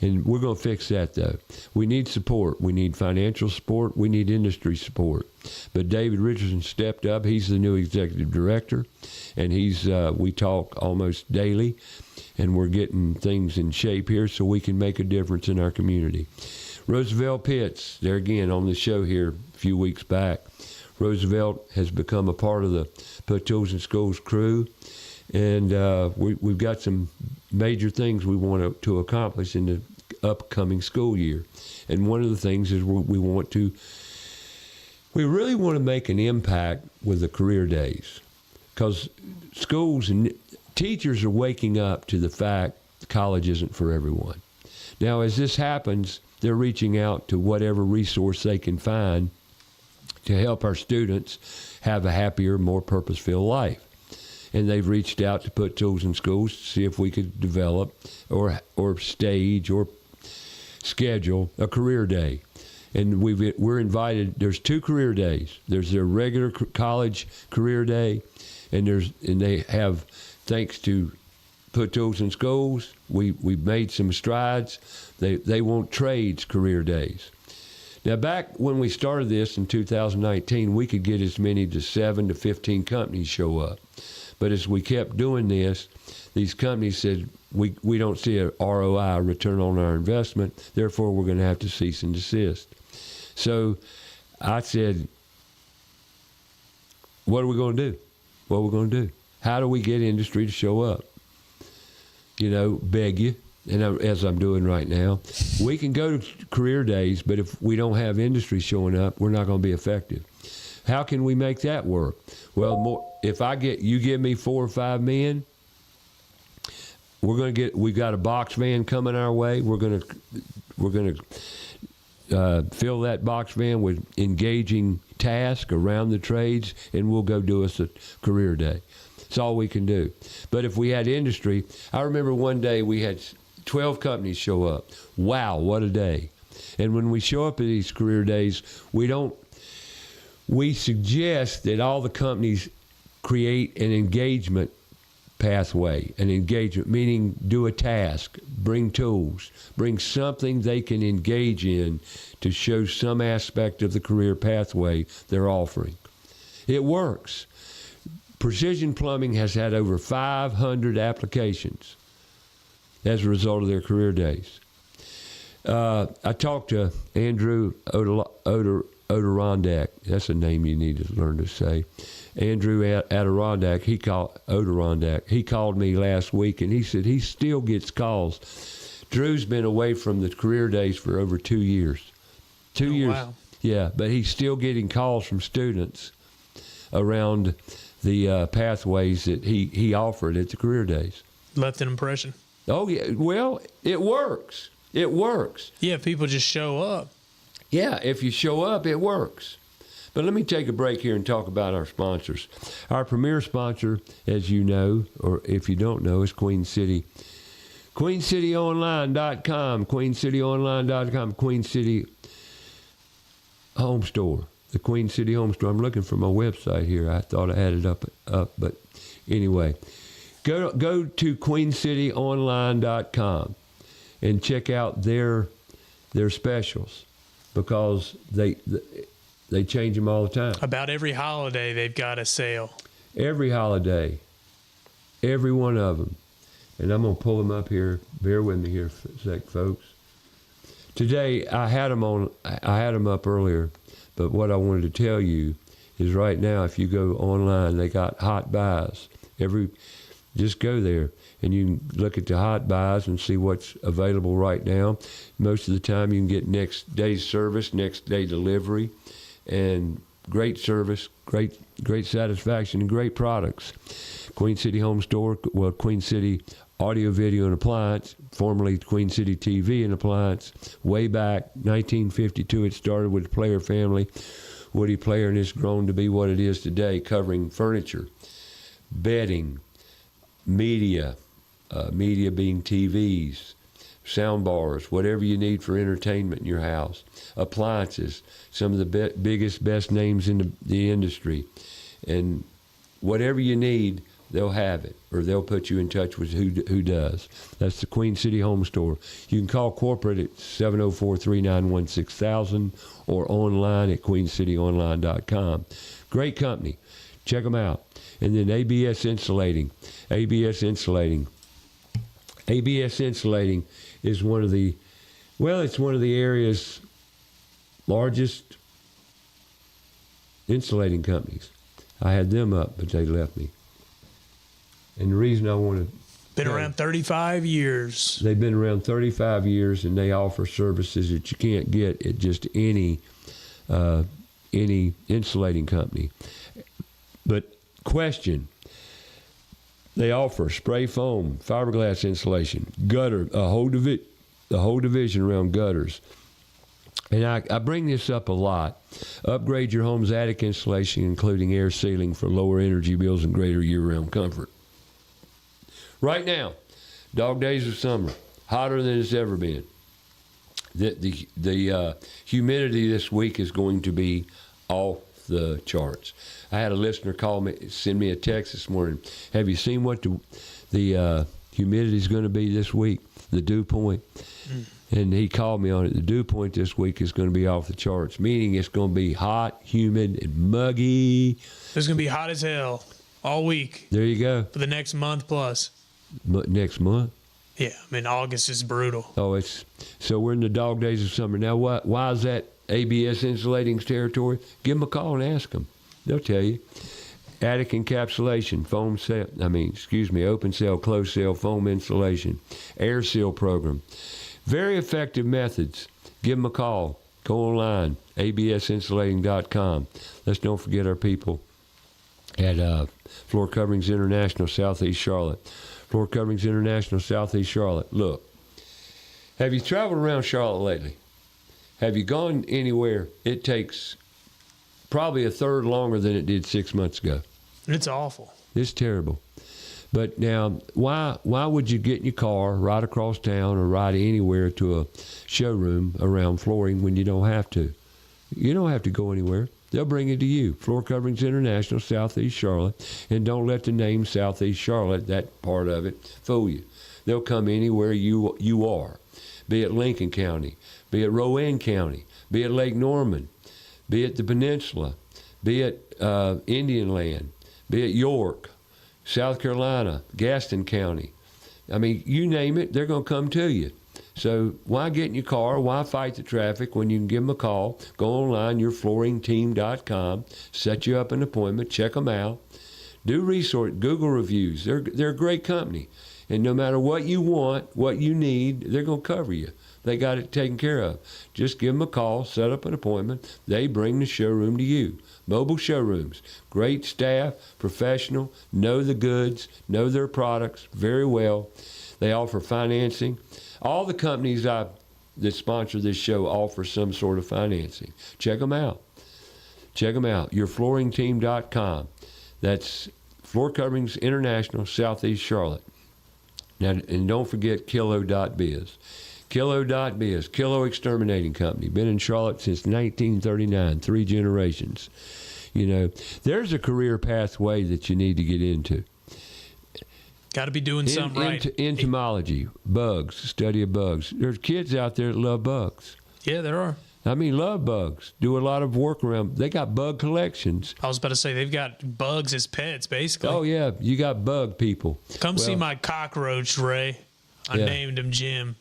And we're going to fix that, though. We need support. We need financial support. We need industry support. But David Richardson stepped up. He's the new executive director. And we talk almost daily. And we're getting things in shape here so we can make a difference in our community. Roosevelt Pitts, there again on the show here a few weeks back. Roosevelt has become a part of the Put Tools in Schools crew. And we've got some major things we want to accomplish in the upcoming school year. And one of the things is we want to We really want to make an impact with the career days, because schools and teachers are waking up to the fact college isn't for everyone. Now, as this happens, they're reaching out to whatever resource they can find to help our students have a happier, more purpose-filled life. And they've reached out to Put Tools in Schools to see if we could develop or stage or schedule a career day. And we're invited. There's 2 career days. There's their regular college career day, and they have, thanks to Put Tools in Schools, we've made some strides. They want trades career days. Now, back when we started this in 2019, we could get as many as 7 to 15 companies show up. But as we kept doing this, these companies said, we don't see a ROI, return on our investment, therefore we're going to have to cease and desist. So I said, what are we going to do? What are we going to do? How do we get industry to show up? Beg you, and as I'm doing right now. We can go to career days, but if we don't have industry showing up, we're not going to be effective. How can we make that work? Well, if you give me 4 or 5 men, we've got a box van coming our way. We're going to fill that box van with engaging tasks around the trades, and we'll go do us a career day. That's all we can do. But if we had industry, I remember one day we had 12 companies show up. Wow, what a day. And when we show up at these career days, we suggest that all the companies create an engagement pathway, an engagement, meaning do a task, bring tools, bring something they can engage in to show some aspect of the career pathway they're offering. It works. Precision Plumbing has had over 500 applications as a result of their career days. I talked to Andrew Adirondack. That's a name you need to learn to say. Andrew Adirondack, he called me last week, and he said he still gets calls. Drew's been away from the career days for over 2 years. 2 years. Wow. Yeah, but he's still getting calls from students around the pathways that he offered at the career days. Left an impression. Oh, yeah. Well, it works. It works. Yeah, if people just show up. Yeah, if you show up, it works. But let me take a break here and talk about our sponsors. Our premier sponsor, as you know, or if you don't know, is Queen City. QueenCityOnline.com. QueenCityOnline.com. Queen City Home Store. The Queen City Home Store. I'm looking for my website here. I thought I had it up, but anyway. Go to QueenCityOnline.com and check out their specials, because they change them all the time. About every holiday, they've got a sale. Every holiday, every one of them. And I'm going to pull them up here. Bear with me here for a sec, folks. Today, I had them up earlier, but what I wanted to tell you is right now, if you go online, they got hot buys. Just go there, and you can look at the hot buys and see what's available right now. Most of the time, you can get next day's service, next day delivery, and great service, great satisfaction, and great products. Queen City Home Store, well, Queen City Audio, Video, and Appliance, formerly Queen City TV and Appliance. Way back, 1952, it started with the Player family. Woody Player, and it's grown to be what it is today, covering furniture, bedding, media being TVs, sound bars, whatever you need for entertainment in your house, appliances, some of the biggest, best names in the industry, and whatever you need, they'll have it, or they'll put you in touch with who does. That's the Queen City Home Store. You can call corporate at 704-391-6000 or online at queencityonline.com. Great company. Check them out. And then ABS Insulating. ABS Insulating is one of the area's largest insulating companies. I had them up, but they left me. And the reason I want to... Been around 35 years. They've been around 35 years, and they offer services that you can't get at just any any insulating company. But question, they offer spray foam, fiberglass insulation, gutter, the whole division around gutters. And I bring this up a lot. Upgrade your home's attic insulation, including air sealing, for lower energy bills and greater year-round comfort. Right now, dog days of summer, hotter than it's ever been. The humidity this week is going to be off the charts. I had a listener send me a text this morning. Have you seen what the humidity is going to be this week? The dew point. And he called me on it. The dew point this week is going to be off the charts, meaning it's going to be hot, humid, and muggy. It's going to be hot as hell all week. There you go. For the next month plus. Next month? Yeah, I mean, August is brutal. Oh, so we're in the dog days of summer. Now, why is that ABS Insulating's territory? Give them a call and ask them. They'll tell you. Attic encapsulation, open cell, closed cell foam insulation, air seal program. Very effective methods. Give them a call. Go online, absinsulating.com. Let's don't forget our people at Floor Coverings International, Southeast Charlotte. Floor Coverings International, Southeast Charlotte. Look, have you traveled around Charlotte lately? Have you gone anywhere? It takes probably a third longer than it did 6 months ago. It's awful. It's terrible. But now, why would you get in your car, ride across town, or ride anywhere to a showroom around flooring when you don't have to? You don't have to go anywhere. They'll bring it to you. Floor Coverings International, Southeast Charlotte. And don't let the name Southeast Charlotte, that part of it, fool you. They'll come anywhere you are, be it Lincoln County, be it Rowan County, be it Lake Norman, be it the Peninsula, be it Indian Land, be it York, South Carolina, Gaston County. I mean, you name it, they're going to come to you. So why get in your car? Why fight the traffic when you can give them a call? Go online, yourflooringteam.com, set you up an appointment, check them out. Do research, Google reviews. They're a great company. And no matter what you want, what you need, they're going to cover you. They got it taken care of. Just give them a call, set up an appointment. They bring the showroom to you. Mobile showrooms, great staff, professional, know the goods, know their products very well. They offer financing. All the companies that sponsor this show offer some sort of financing. Check them out. Check them out. Yourflooringteam.com. That's Floor Coverings International, Southeast Charlotte. Now, and don't forget Kilo.biz. Kilo.biz, Kilo Exterminating Company. Been in Charlotte since 1939, 3 generations. You know, there's a career pathway that you need to get into. Got to be doing something right. Entomology, bugs, study of bugs. There's kids out there that love bugs. Yeah, there are. I mean, love bugs. Do a lot of work around. They got bug collections. I was about to say, they've got bugs as pets, basically. Oh, yeah. You got bug people. Come see my cockroach, Ray. I named him Jim.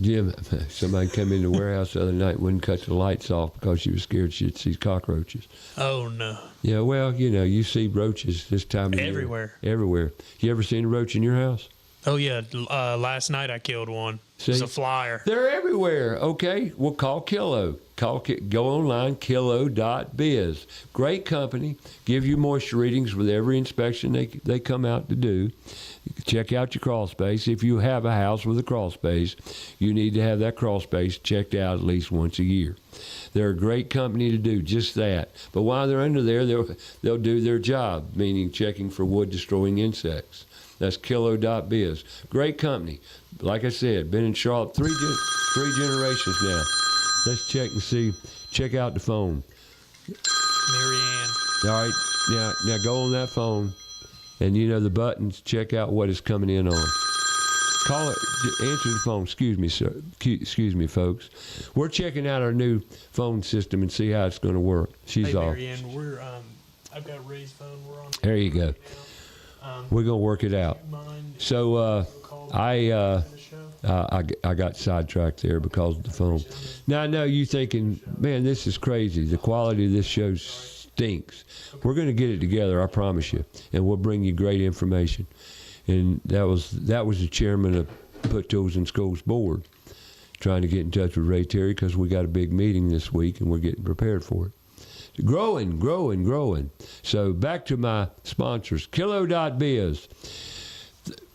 Jim, somebody come in the warehouse the other night, wouldn't cut the lights off because she was scared she'd see cockroaches. Oh, no. Yeah, well, you know, you see roaches this time of year. Everywhere. You ever seen a roach in your house? Oh, yeah. Last night I killed one. It was a flyer. They're everywhere. Okay, well, call Kilo. Go online, Kilo.biz. Great company. Give you moisture readings with every inspection they come out to do. Check out your crawl space. If you have a house with a crawl space, you need to have that crawl space checked out at least once a year. They're a great company to do just that. But while they're under there, they'll do their job, meaning checking for wood-destroying insects. That's Kilo.biz. Great company. Like I said, been in Charlotte three generations now. Let's check and see. Check out the phone. Marianne. All right. Now go on that phone, and you know the buttons. Check out what is coming in on. Call it. Answer the phone. Excuse me, sir. Excuse me, folks. We're checking out our new phone system and see how it's going to work. She's off. Marianne, we're I've got Ray's phone. We're on. There you go. We're gonna work it out. So I got sidetracked there because of the phone. Now I know you thinking, man, this is crazy. The quality of this show stinks. We're gonna get it together, I promise you, and we'll bring you great information. And that was the chairman of Put Tools in Schools board, trying to get in touch with Ray Terry because we got a big meeting this week and we're getting prepared for it. growing. So back to my sponsors, Kilo.biz.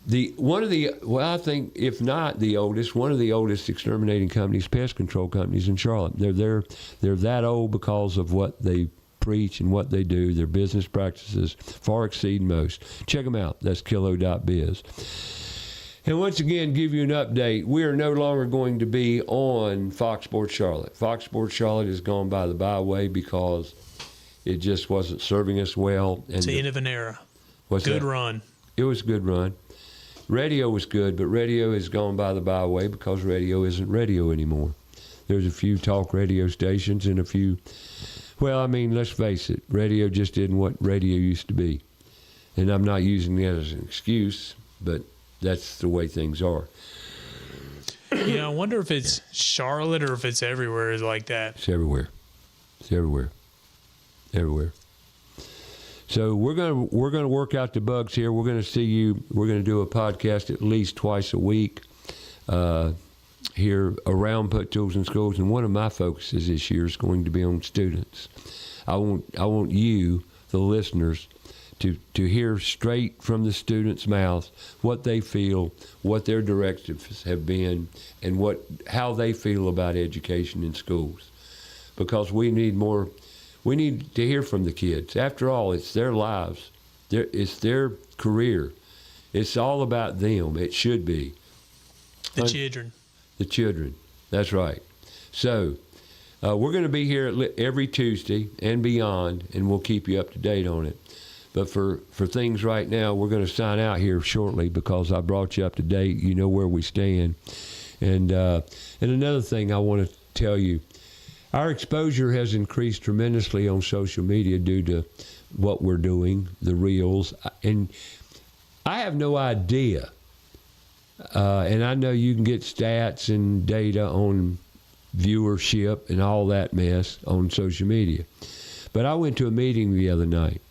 I think if not the oldest, one of the oldest exterminating companies, pest control companies in Charlotte. They're that old because of what they preach and what they do. Their business practices far exceed most. Check them out. That's Kilo.biz. And once again, give you an update. We are no longer going to be on Fox Sports Charlotte. Fox Sports Charlotte has gone by the byway because it just wasn't serving us well. And It's the end of an era. What's Good that? run. It was a good run. Radio was good, but radio has gone by the byway because radio isn't radio anymore. There's a few talk radio stations and a few, well, I mean, let's face it, radio just isn't what radio used to be. And I'm not using that as an excuse, but that's the way things are. I wonder if it's Charlotte or if it's everywhere like that. It's everywhere. It's everywhere. Everywhere. So we're gonna work out the bugs here. We're gonna see you. We're gonna do a podcast at least twice a week here around Put Tools in Schools. And one of my focuses this year is going to be on students. I want you, the listeners, to hear straight from the students' mouths what they feel, what their directives have been, and how they feel about education in schools. Because we need to hear from the kids. After all, it's their lives. It's their career. It's all about them. It should be. The children. The children. That's right. So we're going to be here every Tuesday and beyond, and we'll keep you up to date on it. But for things right now, we're going to sign out here shortly because I brought you up to date. You know where we stand. And another thing I want to tell you, our exposure has increased tremendously on social media due to what we're doing, the reels. And I have no idea. And I know you can get stats and data on viewership and all that mess on social media. But I went to a meeting the other night.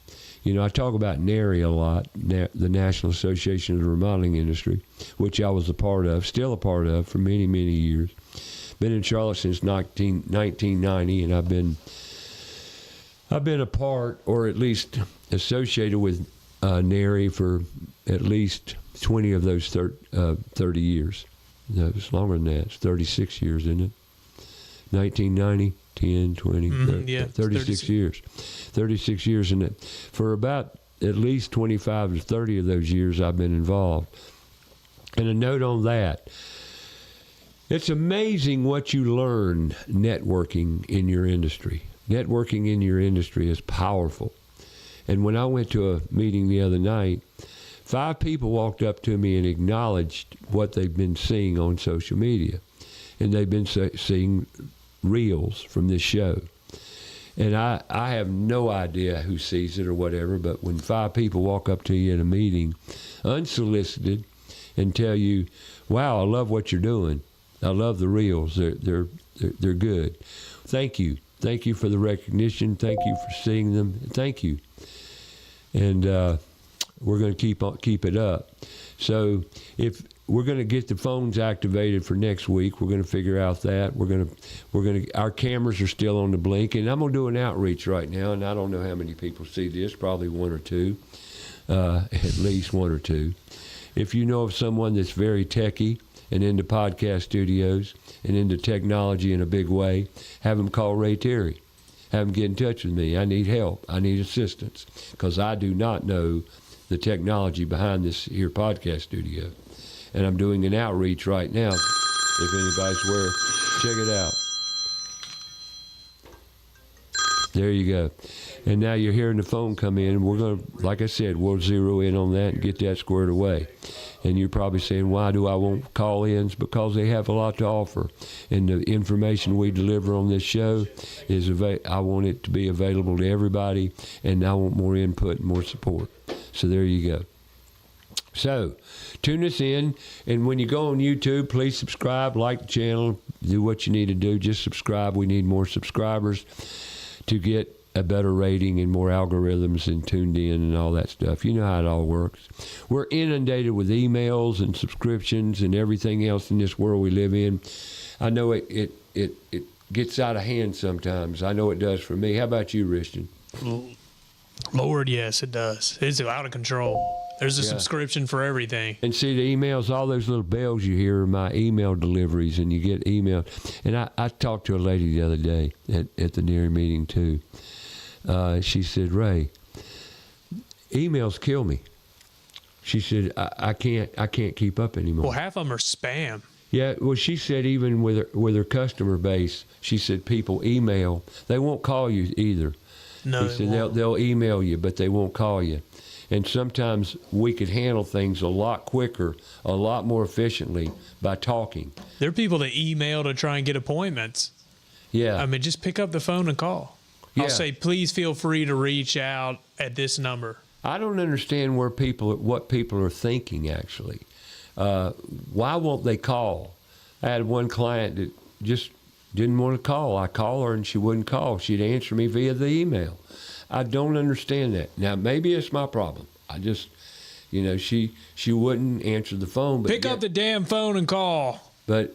I talk about NARI a lot, the National Association of the Remodeling Industry, which I was a part of, still a part of for many, many years. Been in Charlotte since 1990, and I've been a part, or at least associated with NARI for at least 20 of those 30 years. No, it's longer than that. It's 36 years, isn't it? 1990, 10, 20, 36 years. 36 years in it. For about at least 25 to 30 of those years I've been involved. And a note on that. It's amazing what you learn networking in your industry. Networking in your industry is powerful. And when I went to a meeting the other night, 5 people walked up to me and acknowledged what they've been seeing on social media. And they've been seeing reels from this show. And I have no idea who sees it or whatever, but when 5 people walk up to you in a meeting, unsolicited, and tell you, wow, I love what you're doing. I love the reels. They're good. Thank you. Thank you for the recognition. Thank you for seeing them. Thank you. And we're going to keep it up. So if we're going to get the phones activated for next week, we're going to figure out that our cameras are still on the blink, and I'm going to do an outreach right now, and I don't know how many people see this, probably 1 or 2, at least 1 or 2. If you know of someone that's very techie and into podcast studios and into technology in a big way, have them call Ray Terry. Have them get in touch with me. I need help. I need assistance because I do not know the technology behind this here podcast studio. And I'm doing an outreach right now. If anybody's aware, check it out. There you go. And now you're hearing the phone come in. We're going to, like I said, we'll zero in on that and get that squared away. And you're probably saying, why do I want call-ins? Because they have a lot to offer. And the information we deliver on this show is, I want it to be available to everybody, and I want more input and more support. So there you go. So tune us in, and when you go on YouTube, please subscribe, like the channel, do what you need to do. Just subscribe. We need more subscribers to get a better rating and more algorithms and tuned in and all that stuff. You know how it all works. We're inundated with emails and subscriptions and everything else in this world we live in. I know it gets out of hand sometimes. I know it does for me. How about you, Richard? Lord, yes, it does. It's out of control. There's a subscription for everything. And see the emails, all those little bells you hear are my email deliveries, and you get email. And I talked to a lady the other day at the NERI meeting too. She said, Ray, emails kill me. She said, I can't keep up anymore. Well, half of them are spam. Yeah, well, she said even with her customer base, she said people email. They won't call you either. No, She said they'll email you, but they won't call you. And sometimes we could handle things a lot quicker, a lot more efficiently by talking. there are people that email to try and get appointments. Yeah. I mean, just pick up the phone and call. Yeah. I'll say, please feel free to reach out at this number. I don't understand what people are thinking, actually. Why won't they call? I had one client that just didn't want to call. I call her and she wouldn't call. She'd answer me via the email. I don't understand that. Now, maybe it's my problem. I just, she wouldn't answer the phone. But Pick up the damn phone and call. But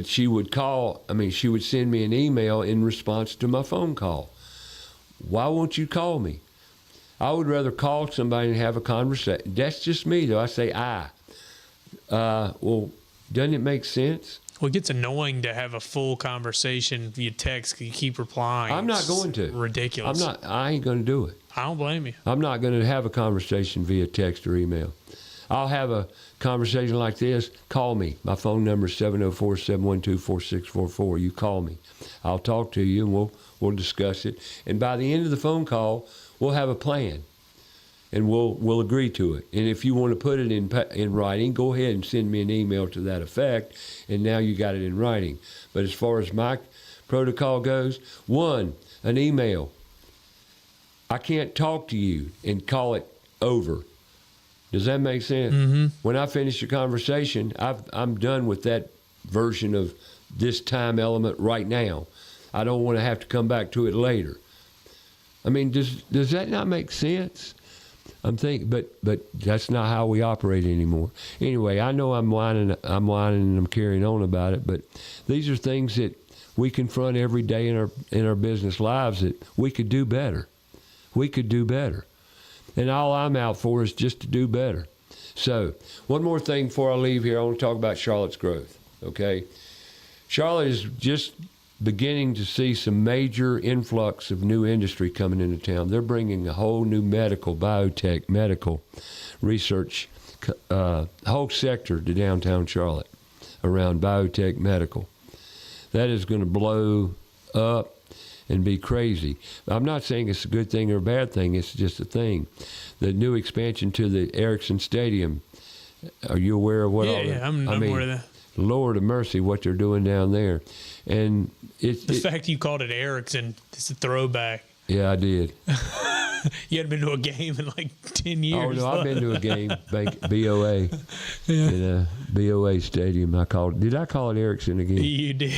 she would call. I mean, she would send me an email in response to my phone call. Why won't you call me? I would rather call somebody and have a conversation. That's just me, though. I say well, doesn't it make sense? Well, it gets annoying to have a full conversation via text 'cause you keep replying. I'm not It's going to. Ridiculous. I ain't going to do it. I don't blame you. I'm not going to have a conversation via text or email. I'll have a conversation like this. Call me. My phone number is 704-712-4644. You call me. I'll talk to you and we'll discuss it. And by the end of the phone call, we'll have a plan. And we'll agree to it. And if you want to put it in writing, go ahead and send me an email to that effect. And now you got it in writing. But as far as my protocol goes, an email. I can't talk to you and call it over. Does that make sense? Mm-hmm. When I finish the conversation, I'm done with that version of this time element right now. I don't want to have to come back to it later. I mean, does that not make sense? I'm thinking, but that's not how we operate anymore. Anyway, I know I'm whining and I'm carrying on about it, but these are things that we confront every day in our business lives that we could do better. We could do better. And all I'm out for is just to do better. So, one more thing before I leave here, I want to talk about Charlotte's growth, okay? Charlotte is just beginning to see some major influx of new industry coming into town. They're bringing a whole new biotech, medical research, whole sector to downtown Charlotte around biotech medical. That is going to blow up and be crazy. I'm not saying it's a good thing or a bad thing. It's just a thing. The new expansion to the Ericsson Stadium. Are you aware of what? I'm aware of that. Lord of mercy, what they're doing down there, and The fact you called it Ericsson is a throwback. Yeah, I did. You hadn't been to a game in like 10 years. Oh no, I've been to a game, BOA, in BOA Stadium. Did I call it Ericsson again? You did.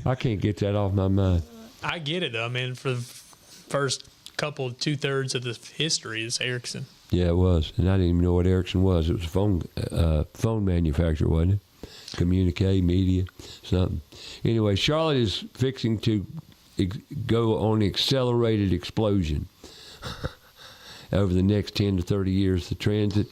I can't get that off my mind. I get it though. I mean, for the first couple, 2/3 of the history is Ericsson. Yeah, it was, and I didn't even know what Ericsson was. It was a phone manufacturer, wasn't it? Communique, media, something. Anyway, Charlotte is fixing to go on accelerated explosion over the next 10 to 30 years. The transit,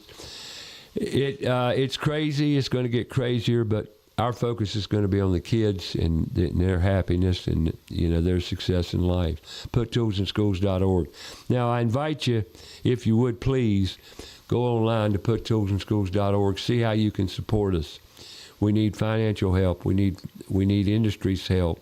it's crazy. It's going to get crazier, but our focus is going to be on the kids and their happiness and their success in life. PutToolsInSchools.org. Now, I invite you, if you would please, go online to PutToolsInSchools.org. See how you can support us. We need financial help. We need industry's help.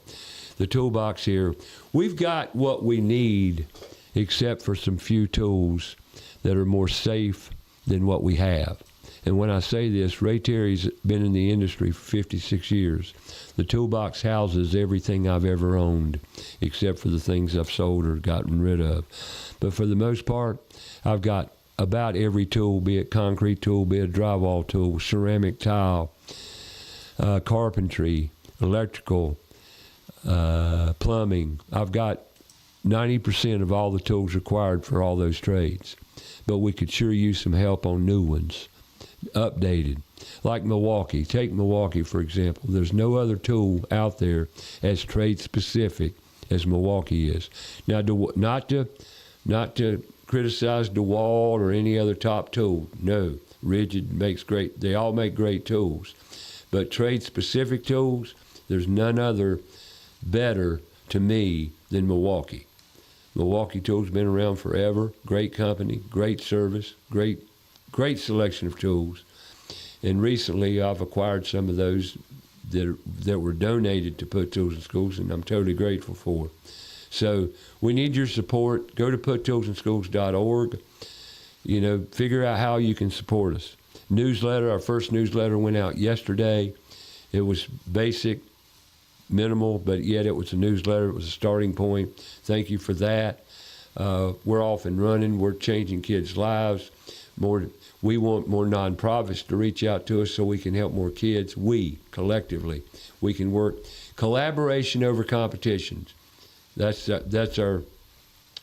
The toolbox here. We've got what we need, except for some few tools that are more safe than what we have. And when I say this, Ray Terry's been in the industry for 56 years. The toolbox houses everything I've ever owned, except for the things I've sold or gotten rid of. But for the most part, I've got about every tool, be it concrete tool, be it drywall tool, ceramic tile, carpentry, electrical, plumbing. I've got 90% of all the tools required for all those trades. But we could sure use some help on new ones. updated. Like Milwaukee. Take Milwaukee, for example. There's no other tool out there as trade specific as Milwaukee is. Now, not to criticize DeWalt or any other top tool. No, Rigid makes great. They all make great tools, but trade specific tools, there's none other better to me than Milwaukee. Milwaukee Tools been around forever. Great company, great service, great selection of tools. And recently, I've acquired some of those that were donated to Put Tools in Schools, and I'm totally grateful for. So we need your support. Go to puttoolsinschools.org. You know, figure out how you can support us. Newsletter, our first newsletter went out yesterday. It was basic, minimal, but yet it was a newsletter. It was a starting point. Thank you for that. We're off and running. We're changing kids' lives. We want more nonprofits to reach out to us so we can help more kids. We, collectively, we can work. Collaboration over competitions. That's our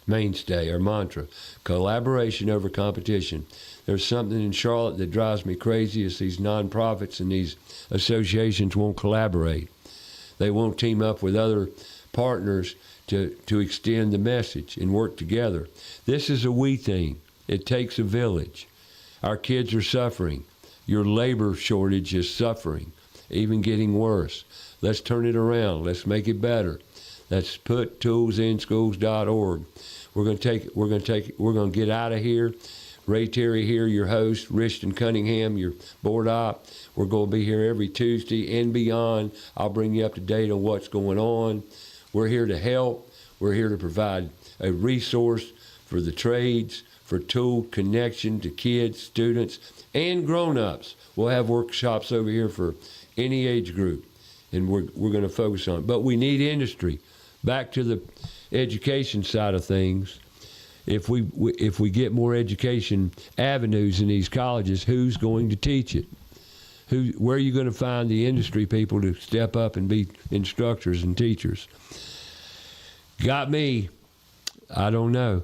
mainstay, our mantra. Collaboration over competition. There's something in Charlotte that drives me crazy is these nonprofits and these associations won't collaborate. They won't team up with other partners to extend the message and work together. This is a we thing. It takes a village. Our kids are suffering. Your labor shortage is suffering, even getting worse. Let's turn it around. Let's make it better. That's puttoolsinschools.org. We're going to get out of here. Ray Terry here, your host, Richton Cunningham, your board op. We're going to be here every Tuesday and beyond. I'll bring you up to date on what's going on. We're here to help. We're here to provide a resource for the trades, for tool connection to kids, students, and grown-ups. We'll have workshops over here for any age group, and we're going to focus on it. But we need industry. Back to the education side of things. If we get more education avenues in these colleges, who's going to teach it? Where are you going to find the industry people to step up and be instructors and teachers? Got me. I don't know.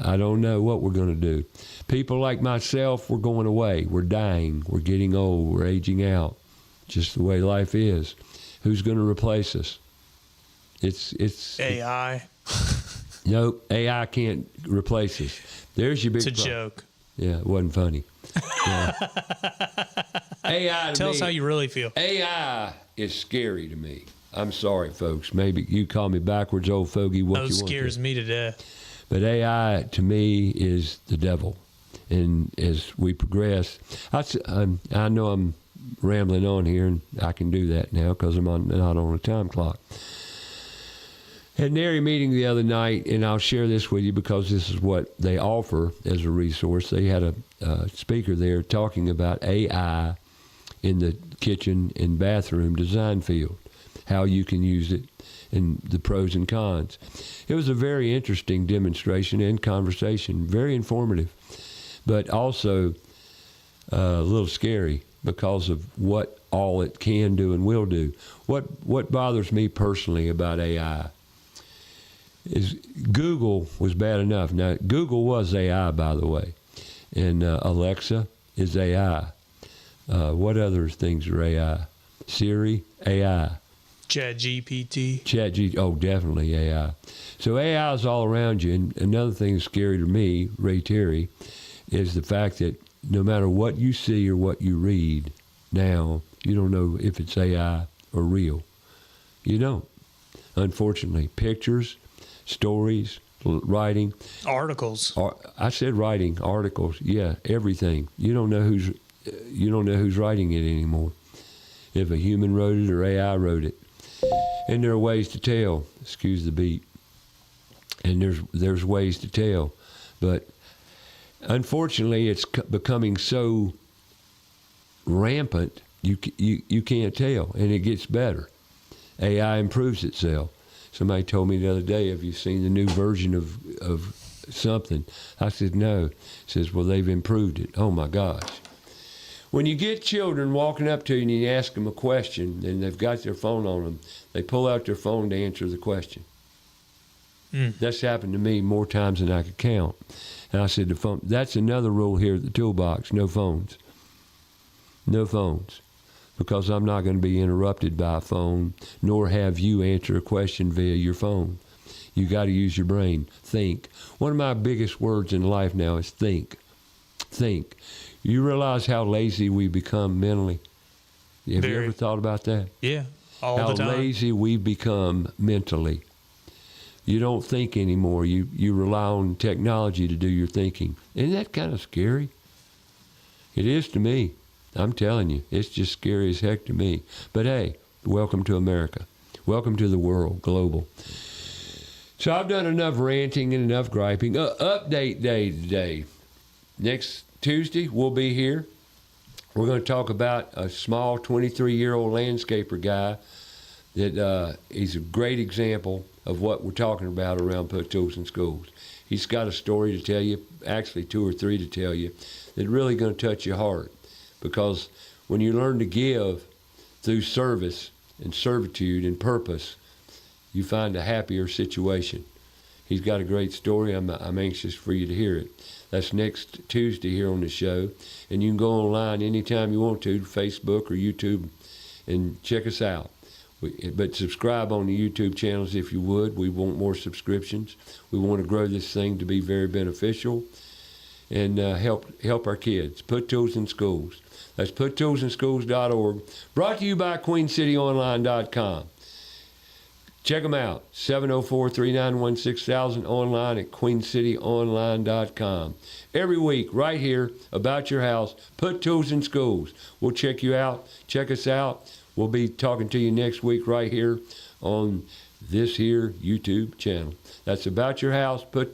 I don't know what we're going to do. People like myself, we're going away. We're dying. We're getting old. We're aging out. Just the way life is. Who's going to replace us? It's AI. Nope, AI can't replace us. There's your big It's a joke. Yeah, it wasn't funny. Yeah. AI. Tell us how you really feel. AI is scary to me. I'm sorry, folks. Maybe you call me backwards, old fogey. What you want? Scares me to death. But AI, to me, is the devil. And as we progress, I know I'm rambling on here, and I can do that now because I'm not on a time clock. Had an area meeting the other night, and I'll share this with you because this is what they offer as a resource. They had a speaker there talking about AI in the kitchen and bathroom design field, how you can use it, and the pros and cons. It was a very interesting demonstration and conversation, very informative, but also a little scary because of what all it can do and will do. What bothers me personally about AI is Google was bad enough. Now, Google was AI, by the way, and Alexa is AI. What other things are AI? Siri, AI. ChatGPT. Oh, definitely AI. So AI is all around you. And another thing that's scary to me, Ray Terry, is the fact that no matter what you see or what you read now, you don't know if it's AI or real. You don't. Unfortunately, pictures, stories, writing, Articles. I said writing, articles. Yeah, everything. You don't know who's writing it anymore. If a human wrote it or AI wrote it. And there are ways to tell. Excuse the beat. And there's ways to tell, but unfortunately, it's becoming so rampant. You can't tell, and it gets better. AI improves itself. Somebody told me the other day, "Have you seen the new version of something?" I said, "No." He says, "Well, they've improved it." Oh my gosh. When you get children walking up to you and you ask them a question and they've got their phone on them, they pull out their phone to answer the question. That's happened to me more times than I could count. And I said, that's another rule here at the toolbox, no phones. No phones, because I'm not going to be interrupted by a phone, nor have you answer a question via your phone. You got to use your brain. Think. One of my biggest words in life now is think. Think. You realize how lazy we become mentally? Have you Very. ever thought about that? Yeah, all How the time. lazy we become mentally. You don't think anymore. You rely on technology to do your thinking. Isn't that kind of scary? It is to me. I'm telling you, it's just scary as heck to me. But hey, welcome to America. Welcome to the world, global. So I've done enough ranting and enough griping. Update day today. Next Tuesday, we'll be here. We're going to talk about a small 23-year-old landscaper guy that he's a great example of what we're talking about around Put Tools in Schools. He's got a story to tell you, actually 2 or 3 to tell you, that's really going to touch your heart. Because when you learn to give through service and servitude and purpose, you find a happier situation. He's got a great story. I'm anxious for you to hear it. That's next Tuesday here on the show. And you can go online anytime you want to Facebook or YouTube, and check us out. But subscribe on the YouTube channels if you would. We want more subscriptions. We want to grow this thing to be very beneficial and help our kids. Put Tools in Schools. That's puttoolsinschools.org. Brought to you by QueenCityOnline.com. Check them out. 704-391-6000 online at QueenCityOnline.com. Every week, right here, about your house, Put Tools in Schools. We'll check you out. Check us out. We'll be talking to you next week right here on this here YouTube channel. That's about your house, Put